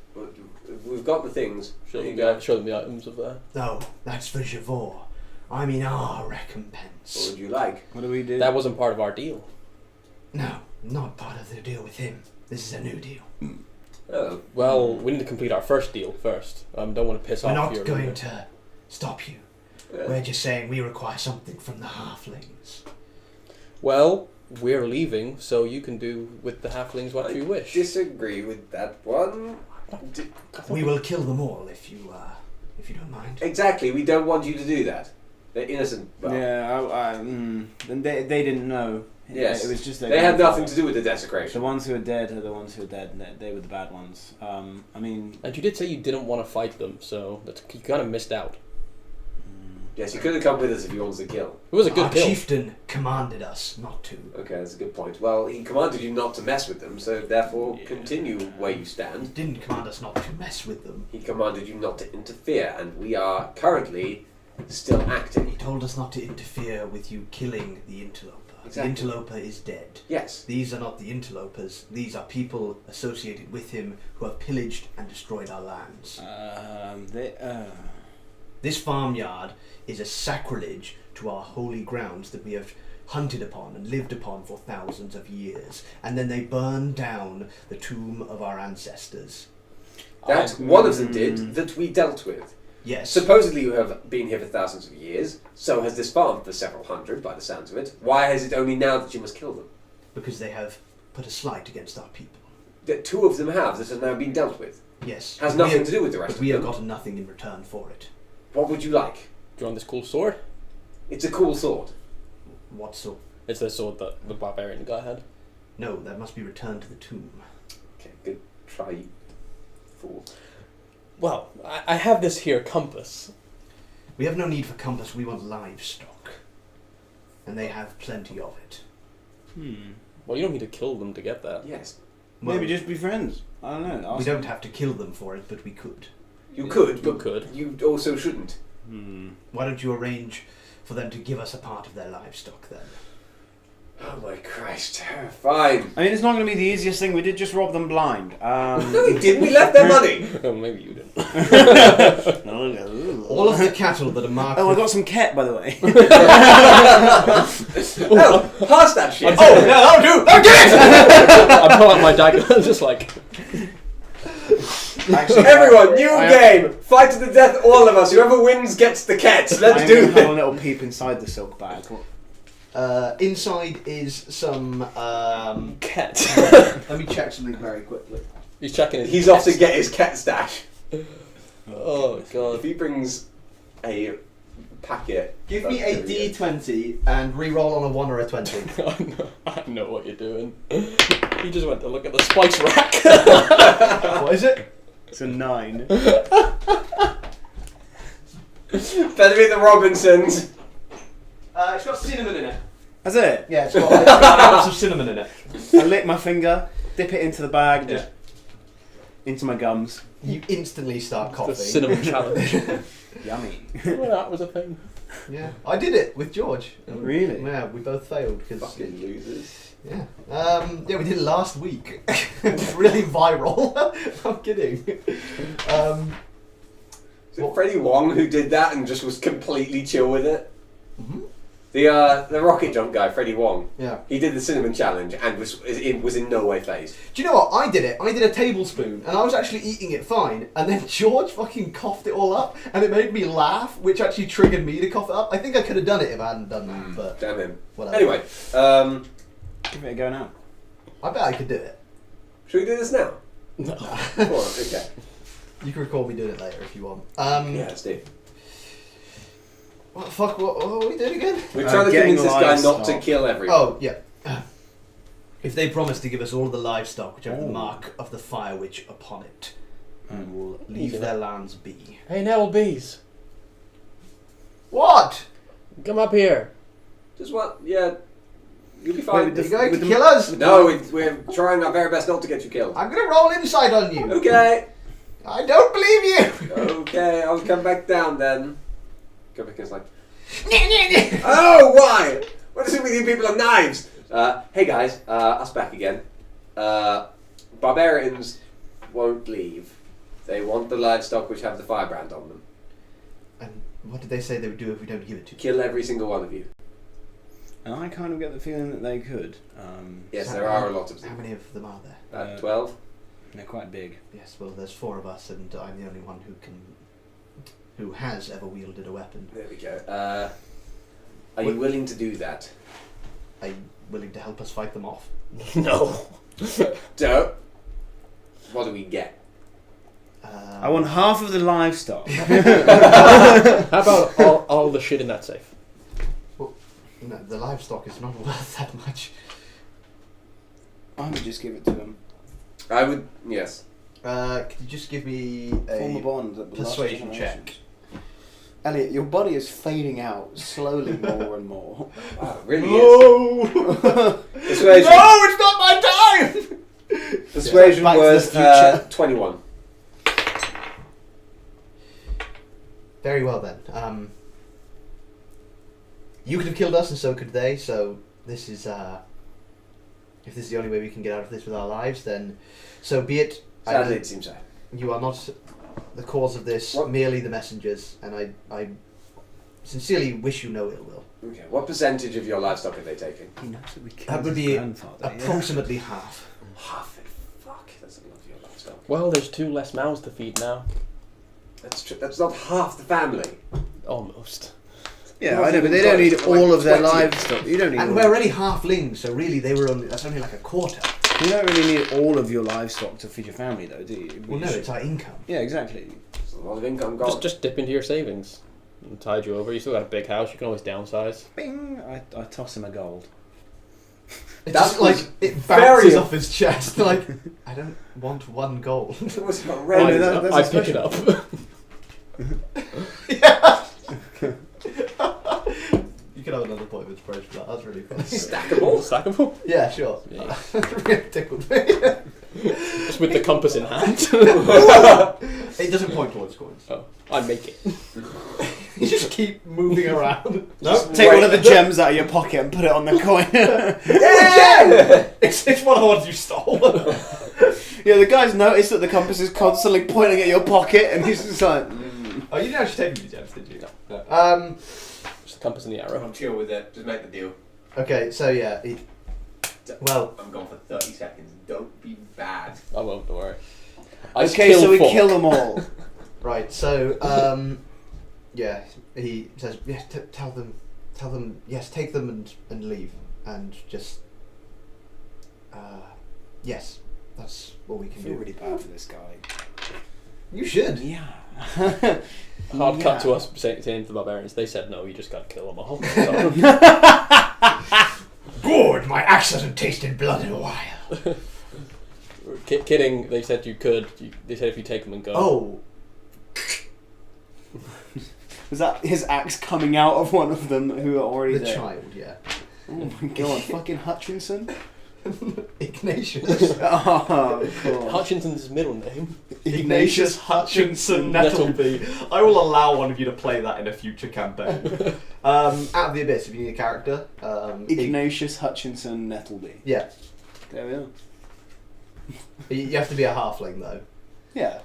We've got the things. Show There you them, go. show them the items of there. No, that's for Javor. I mean our What recompense. would you like? What do we do? That wasn't part of our deal. No, not part of the deal with him. This is a new deal. Oh, Well, we need to complete our first deal first. Don't want to piss We're off not your going leader. to stop you. yeah. We're just saying we require something from the halflings. Well, we're leaving, so you can do with the halflings what you wish. Disagree with that one. We will kill them all if you don't mind. Exactly. We don't want you to do that. They're innocent. Well, Yeah, then they didn't know. Yes. It was just their they had grandfather. nothing to do with the The desecration. ones who are dead are the ones who are dead. And they were the bad ones. I mean, And you did say you didn't want to fight them, so you kind of missed out. Yes, you could have come with us if you wanted to kill. It was a good Our kill. chieftain commanded us not to. Okay, that's a good point. Well, he commanded you not to mess with them, so therefore Yeah. continue where you He stand. didn't command us not to mess with them. He commanded you not to interfere, and we are currently still He acting. told us not to interfere with you killing the interloper. Exactly. The interloper is dead. Yes. These are not the interlopers. These are people associated with him who have pillaged and destroyed our lands. This farmyard is a sacrilege to our holy grounds that we have hunted upon and lived upon for thousands of years. And then they burned down the tomb of our ancestors. That one of them did that we dealt with. Yes. Supposedly you have been here for thousands of years, so has this farm for several hundred by the sounds of it. Why is it only now that you must kill them? Because they have put a slight against our people. That two of them have that have now been dealt with. Yes. Has But nothing we have- to do with the rest But of we have them. gotten nothing in return for it. What would you like? Do you want this cool sword? It's a cool sword. What so? It's the sword that the barbarian guy had. No, that must be returned to the tomb. Okay, good try, you fool. Well, I have this here compass. We have no need for compass, we want livestock. And they have plenty of it. Well, you don't need to kill them to get that. Yes. Well, maybe just be friends. I don't know. we don't have to kill them for it, but we could. You could, You but could. you also shouldn't. Why don't you arrange for them to give us a part of their livestock then? Oh my Christ. Fine. I mean, it's not going to be the easiest thing. We did just rob them blind. No, we didn't. We left their money. Oh, maybe you didn't. All of the cattle that are marked Oh, I with- got some ket, by the way. Oh, pass that shit. Oh, no, that'll do! That'll do it! I pull out my dagger and just like... Actually, Everyone, new I- game! Fight to the death, all of us. Whoever wins gets the cat. Let's I'm do gonna have a it. little peep inside the silk bag. Inside is some. Cat. Let me check something very quickly. He's checking his. He's off to get his cat stash. Oh If god. he brings a packet. Give me that's a gonna be D20 and re-roll on a 1 or a 20. I know what you're doing. He just went to look at the spice rack. What is it? It's a 9. good. Better be the Robinsons. It's got cinnamon in it. That's it. Yeah, it's got lots of cinnamon in it. I lick my finger, dip it into the bag, just into my gums. You instantly start The coughing. cinnamon challenge. Yummy. Well, that was a thing. Yeah, I did it with George. Really? Yeah, we both failed because. Fucking losers. Yeah. Yeah, we did it last week. It was really viral. I'm kidding. Is it Freddie Wong who did that and just was completely chill with it? Mhm. The rocket jump guy, Freddie Wong. Yeah. He did the cinnamon challenge and was in no way phased. Do you know what? I did it. I did a tablespoon, and I was actually eating it fine. And then George fucking coughed it all up, and it made me laugh, which actually triggered me to cough it up. I think I could have done it if I hadn't done that, but Damn him. whatever. Anyway, Give it a go now. I bet I could do it. should we do this now? No. Go on, okay. You can record me doing it later if you want. Yeah, let's do. What the fuck? What are we doing again? We're trying to getting convince this guy not to livestock. kill everyone. Oh, yeah. If they promise to give us all the livestock which have the Oh. mark of the fire witch upon it, and will Easy leave their lands be. Hey, Neville Bees, What? come up here. Just what? Yeah, you'll be fine. Wait, Are you going to with the- kill us? No, we're trying our very best not to get you killed. I'm going to roll inside on you. Okay. I don't believe you. Okay, I'll come back down then. Go back inside. Oh, why? What is it with you people on knives? Hey guys, us back again. Barbarians won't leave. They want the livestock which have the firebrand on them. And what did they say they would do if we don't give it to you? Kill every single one of you. And I kind of get the feeling that they could. Yes, So there are a lot of How them. many of them are there? 12? They're quite big. Yes, well, there's 4 of us, and I'm the only one who has ever wielded a weapon. There we go. Are you willing to do that? Are you willing to help us fight them off? No. So, what do we get? I want half of the livestock. How about all the shit in that safe? No, the livestock is not worth that much. I would just give it to them. I would, yes. Could you just give me Form a a bond. That will last persuasion generations. check? Elliot, your body is fading out slowly more and more. Wow, it really is. No! Persuasion, No, it's not my time! persuasion Back to was the future. 21. Very well then. You could have killed us, and so could they. So this is, if this is the only way we can get out of this with our lives, then so be it. Sadly, it seems so. You are not the cause of this, What? merely the messengers, and I sincerely wish you no ill will. Okay, what percentage of your livestock are they taking? He knows that we killed That would his be grandfather. yeah. approximately half. Half it. Fuck, that's a lot of your livestock. Well, there's 2 less mouths to feed now. That's true. That's not half the family. Almost. Yeah, Not I know, but even they don't close, need they're like all of their 20. livestock. You don't need. And all we're already halflings, so really that's only like a quarter. You don't really need all of your livestock to feed your family, though, do you? Well, no, it's our income. Yeah, exactly. It's a lot of income gone. Just dip into your savings. And tide you over. You still got a big house. You can always downsize. Bing! I toss him a gold. It's That's just like it very- bounces off his chest. Like I don't want 1 gold. It was Oh, horrendous. no, that's I a pick it special- up. Yeah. You could have another point of inspiration for that. That's really funny. Stackable. Stackable. Yeah, sure. Yeah. Really tickled me. Just with the compass in hand. It doesn't point towards coins. Oh, I make it. You just keep moving around. Just Take wait. one of the gems out of your pocket and put it on the coin. Yeah! It's one of the ones you stole. Yeah, the guy's noticed that the compass is constantly pointing at your pocket, and he's just like, Oh, you didn't actually take me the gems, did you? No. Just the compass and the arrow. I'm chill with it. Just make the deal. Okay, so yeah. Well, I'm gone for 30 seconds. Don't be bad. I won't, don't worry. Okay, so we kill them all. Right. So yeah, he says yes. Tell them. Yes, take them and leave, and just yes. That's what we I can feel do. really bad for this guy. You should. Yeah. Hard cut to us saying to the barbarians. They said no. You just got to kill them all. Good. My axe hasn't tasted blood in a while. Kidding. They said you could. They said if you take them and go. Oh. Was that his axe coming out of one of them who are already The there? child, yeah. Oh my god, fucking Hutchinson? Ignatius. Oh, cool. Hutchinson's middle name. Ignatius Hutchinson Nettleby. I will allow one of you to play that in a future campaign. Out of the Abyss, if you need a character. Ignatius Hutchinson Nettleby. Yeah. There we are. You have to be a halfling, though. Yeah.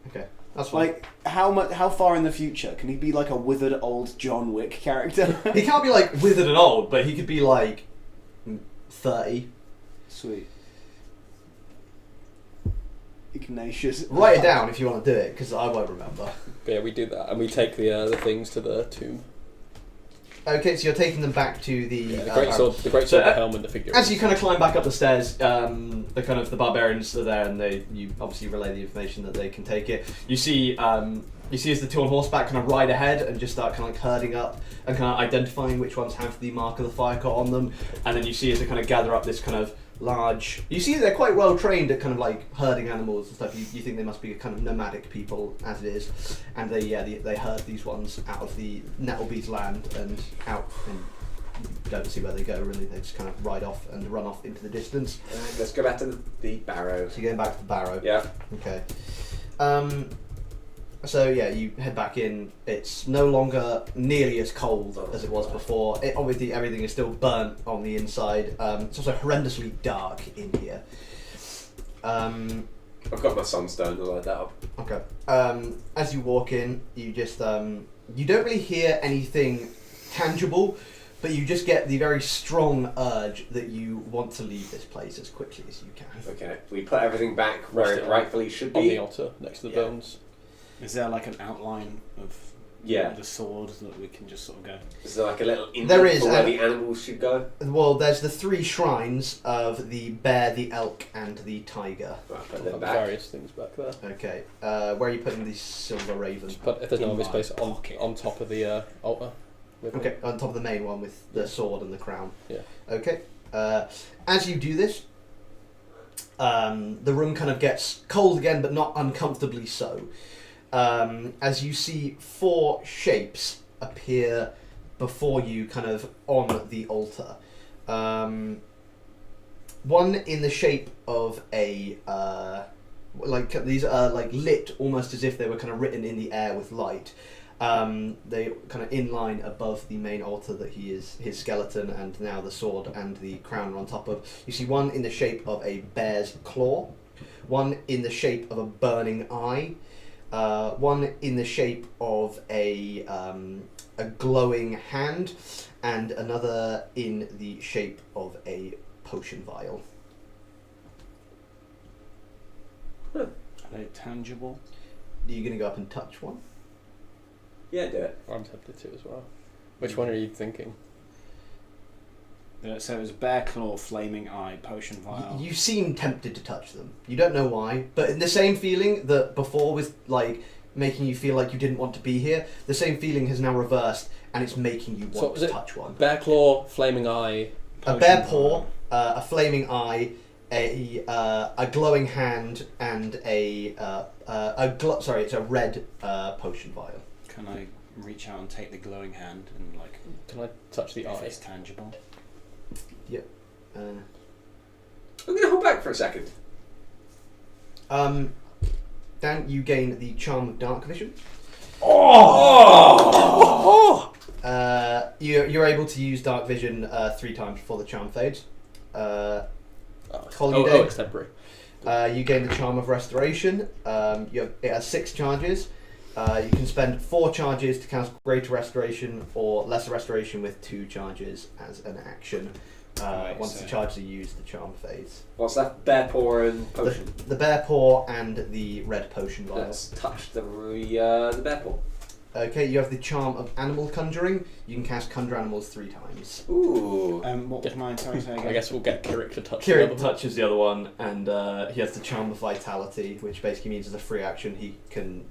Okay. That's fine. Like, how far in the future? Can he be like a withered old John Wick character? He can't be, like, withered and old, but he could be, like, 30. Sweet. Ignatius. Write it down if you want to do it, because I won't remember. Yeah, we do that, and we take the things to the tomb. Okay, so you're taking them back to the... Yeah, the great sword, the helm, and the figure. As you kind of climb back up the stairs, the barbarians are there, and you obviously relay the information that they can take it. You see as the two on horseback kind of ride ahead and just start kind of like herding up and kind of identifying which ones have the mark of the fire cot on them, and then you see as they kind of gather up this kind of large. You see they're quite well trained at kind of like herding animals and stuff. You think they must be kind of nomadic people as it is, and they herd these ones out of the Nettleby's land and out, and you don't see where they go really. They just kind of ride off and run off into the distance. Let's go back to the barrow. So you're going back to the barrow. Yeah. Okay. So yeah, you head back in. It's no longer nearly as cold as it was before. Obviously, everything is still burnt on the inside. It's also horrendously dark in here. I've got my sunstone to light that up. Okay. As you walk in, you just you don't really hear anything tangible, but you just get the very strong urge that you want to leave this place as quickly as you can. Okay, we put everything back where it rightfully should be. On the altar, next to the bones. Is there like an outline of the sword that we can just sort of go? Is there like a little There is, for where the animals should go? Well, there's the 3 shrines of the bear, the elk, and the tiger. Right, put We'll them have back. various things back there. Okay. Where are you putting the silver raven? But if there's no In obvious my place pocket. on top of the altar. Okay, on top of the main one with the sword and the crown. Yeah. Okay. As you do this, the room kind of gets cold again, but not uncomfortably so. As you see 4 shapes appear before you, kind of on the altar. One in the shape of a these are like lit almost as if they were kind of written in the air with light. They kind of in line above the main altar that his skeleton and now the sword and the crown are on top of. You see one in the shape of a bear's claw, one in the shape of a burning eye, one in the shape of a glowing hand, and another in the shape of a potion vial. Are they tangible? Are you going to go up and touch one? Yeah, do it. I'm tempted to as well. Which one are you thinking? So it was bear claw, flaming eye, potion vial. You seem tempted to touch them. You don't know why, but in the same feeling that before was like making you feel like you didn't want to be here, the same feeling has now reversed and it's making you want to touch one. Bear claw, flaming eye, a bear paw, a flaming eye, a glowing hand, and it's a red potion vial. Can I reach out and take the glowing hand and like? Can I touch the if eye? it's tangible. Yep. I'm going to hold back for a second. Dan, you gain the charm of dark vision. You're able to use dark vision 3 times before the charm fades. It's temporary. You gain the charm of restoration. It has 6 charges. You can spend 4 charges to cast greater restoration or lesser restoration with 2 charges as an action. Once the charges are used, the charm fades. What's that? Bear paw and potion. The bear paw and the red potion vial. Let's touch the bear paw. Okay, you have the charm of animal conjuring. You can cast conjure animals 3 times. Ooh. What was mine? Sorry, say again. I guess we'll get Kirik to touch. Kirik touches the other one, and he has the charm of vitality, which basically means as a free action he can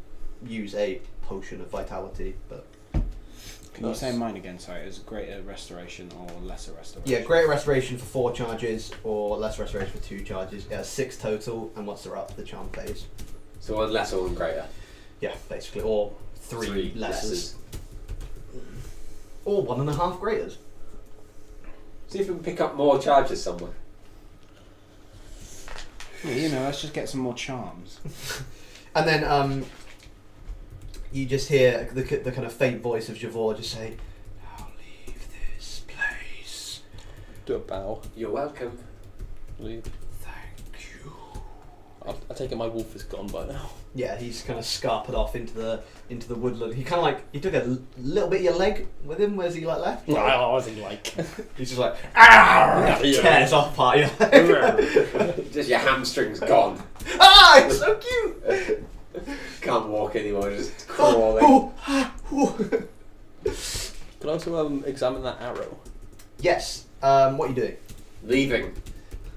use a potion of vitality. But Can you say mine again? Sorry, it was greater restoration or lesser restoration? yeah, greater restoration for 4 charges, or less restoration for 2 charges. It has 6 total, and once they're up, the charm phase. So one lesser, one greater. Yeah, basically, or 3 lessers. Or 1.5 greaters. See if we can pick up more charges somewhere. Yeah, let's just get some more charms. And then you just hear the kind of faint voice of Javor just say, "Now leave this place." Do a bow. You're welcome. Leave. Thank you. I take it my wolf is gone by now. Yeah, he's kind of scarpered off into the woodland. He kind of he took a little bit of your leg with him. Where's he left? I wasn't like. He's just like, "Ah!" Tears off part of your leg. Just your hamstrings gone. Ah, it's so cute. Can't walk anymore, just crawling. Can I also examine that arrow? Yes. What are you doing? Leaving.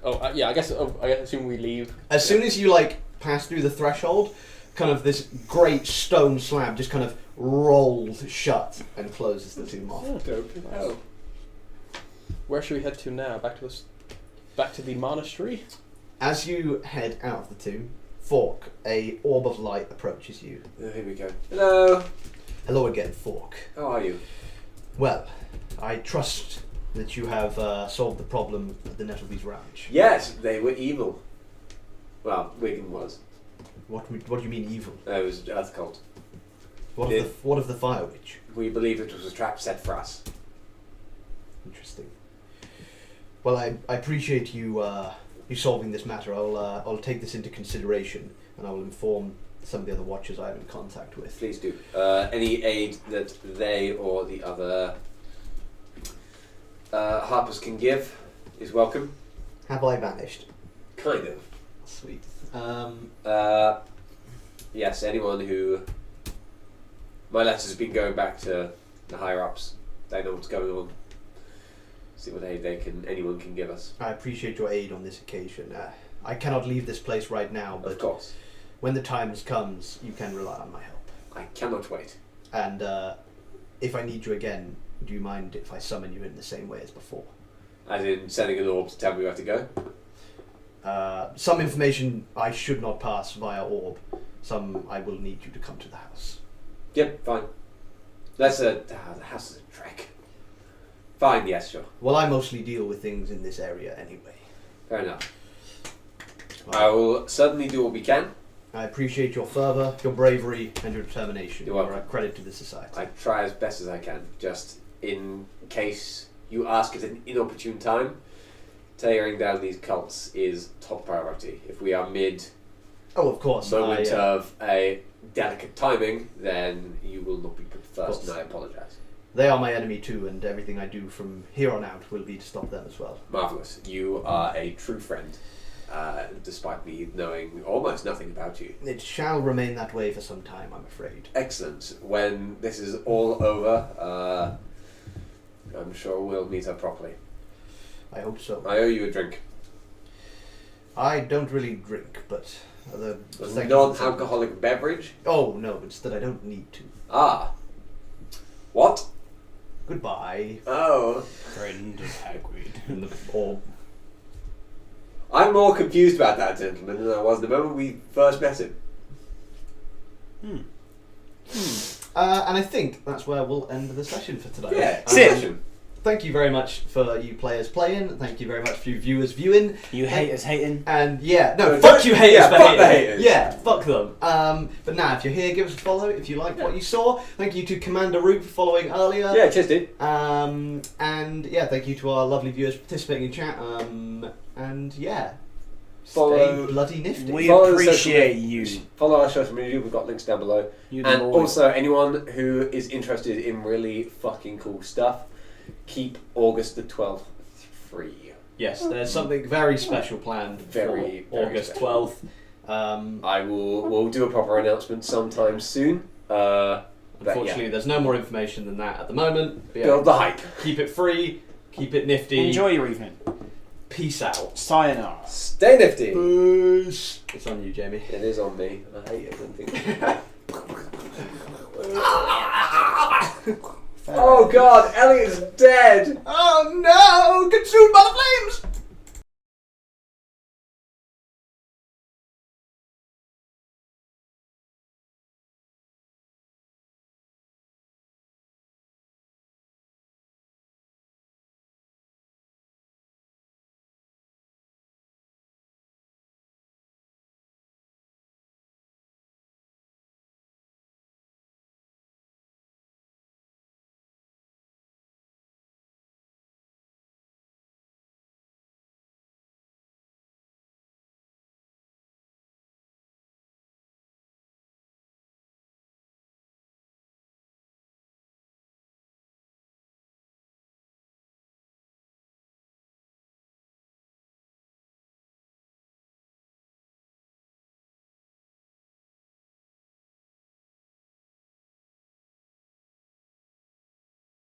Oh, yeah. I guess. I assume we leave. As soon as you pass through the threshold, kind of this great stone slab just kind of rolls shut and closes the tomb off. Oh, dope. Oh. Where should we head to now? Back to the monastery. As you head out of the tomb, Fork, a orb of light approaches you. Oh, here we go. Hello. Hello again, Fork. How are you? Well, I trust that you have solved the problem at the Nettleby's ranch. Yes, they were evil. Well, Wigan was. What do you mean evil? It was Earth Cult. What of the Fire Witch? We believe it was a trap set for us. Interesting. Well, I appreciate you solving this matter. I'll take this into consideration, and I will inform some of the other watchers I'm in contact with. Please do. Any aid that they or the other Harpers can give is welcome. Have I vanished? Kind of. Sweet. Yes, anyone who... My letters have been going back to the higher-ups. They know what's going on. See what aid anyone can give us. I appreciate your aid on this occasion. I cannot leave this place right now, but Of course. when the time comes, you can rely on my help. I cannot wait. And if I need you again, do you mind if I summon you in the same way as before? As in sending an orb to tell me where to go? Some information I should not pass via orb. Some I will need you to come to the house. Yep, fine. The house is a trek. Fine, yes, sure. Well, I mostly deal with things in this area anyway. Fair enough. I will certainly do what we can. I appreciate your fervour, your bravery, and your determination. You're welcome. You're a credit to the society. I try as best as I can, just in case you ask at an inopportune time. Tearing down these cults is top priority. If we are mid Oh, of course. moment of a delicate timing, then you will not be put first, and I apologise. They are my enemy too, and everything I do from here on out will be to stop them as well. Marvellous. You are a true friend, despite me knowing almost nothing about you. It shall remain that way for some time, I'm afraid. Excellent. When this is all over, I'm sure we'll meet up properly. I hope so. I owe you a drink. I don't really drink, but A non-alcoholic beverage? Oh no, it's that I don't need to. Ah. What? Goodbye. Oh. Friend of Hagrid. And the orb. I'm more confused about that gentleman than I was the moment we first met him. And I think that's where we'll end the session for today. Yeah, Sit. Thank you very much for you players playing. Thank you very much for you viewers viewing. You haters hating. And yeah, no, No, fuck don't- you haters yeah, for fuck hating. the haters. Yeah, fuck them. But now, if you're here, give us a follow if you like what you saw. Thank you to Commander Root for following earlier. Yeah, cheers, dude. And yeah, thank you to our lovely viewers participating in chat. And yeah, Follow- stay bloody nifty. We Follow the social appreciate media- you. Follow our social media, we've got links down below. You the And boy. also, anyone who is interested in really fucking cool stuff, keep August the 12th free. Yes, there's something very special planned Very, for very August special. 12th. We'll do a proper announcement sometime soon. But Unfortunately, there's no more information than that at the moment. But build the hype. Keep it free, keep it nifty. Enjoy your evening. Peace out. Sayonara. Stay nifty. Peace. It's on you, Jamie. It is on me. I hate it when things. Oh God, Elliot's dead. Oh no! Consumed by the flames!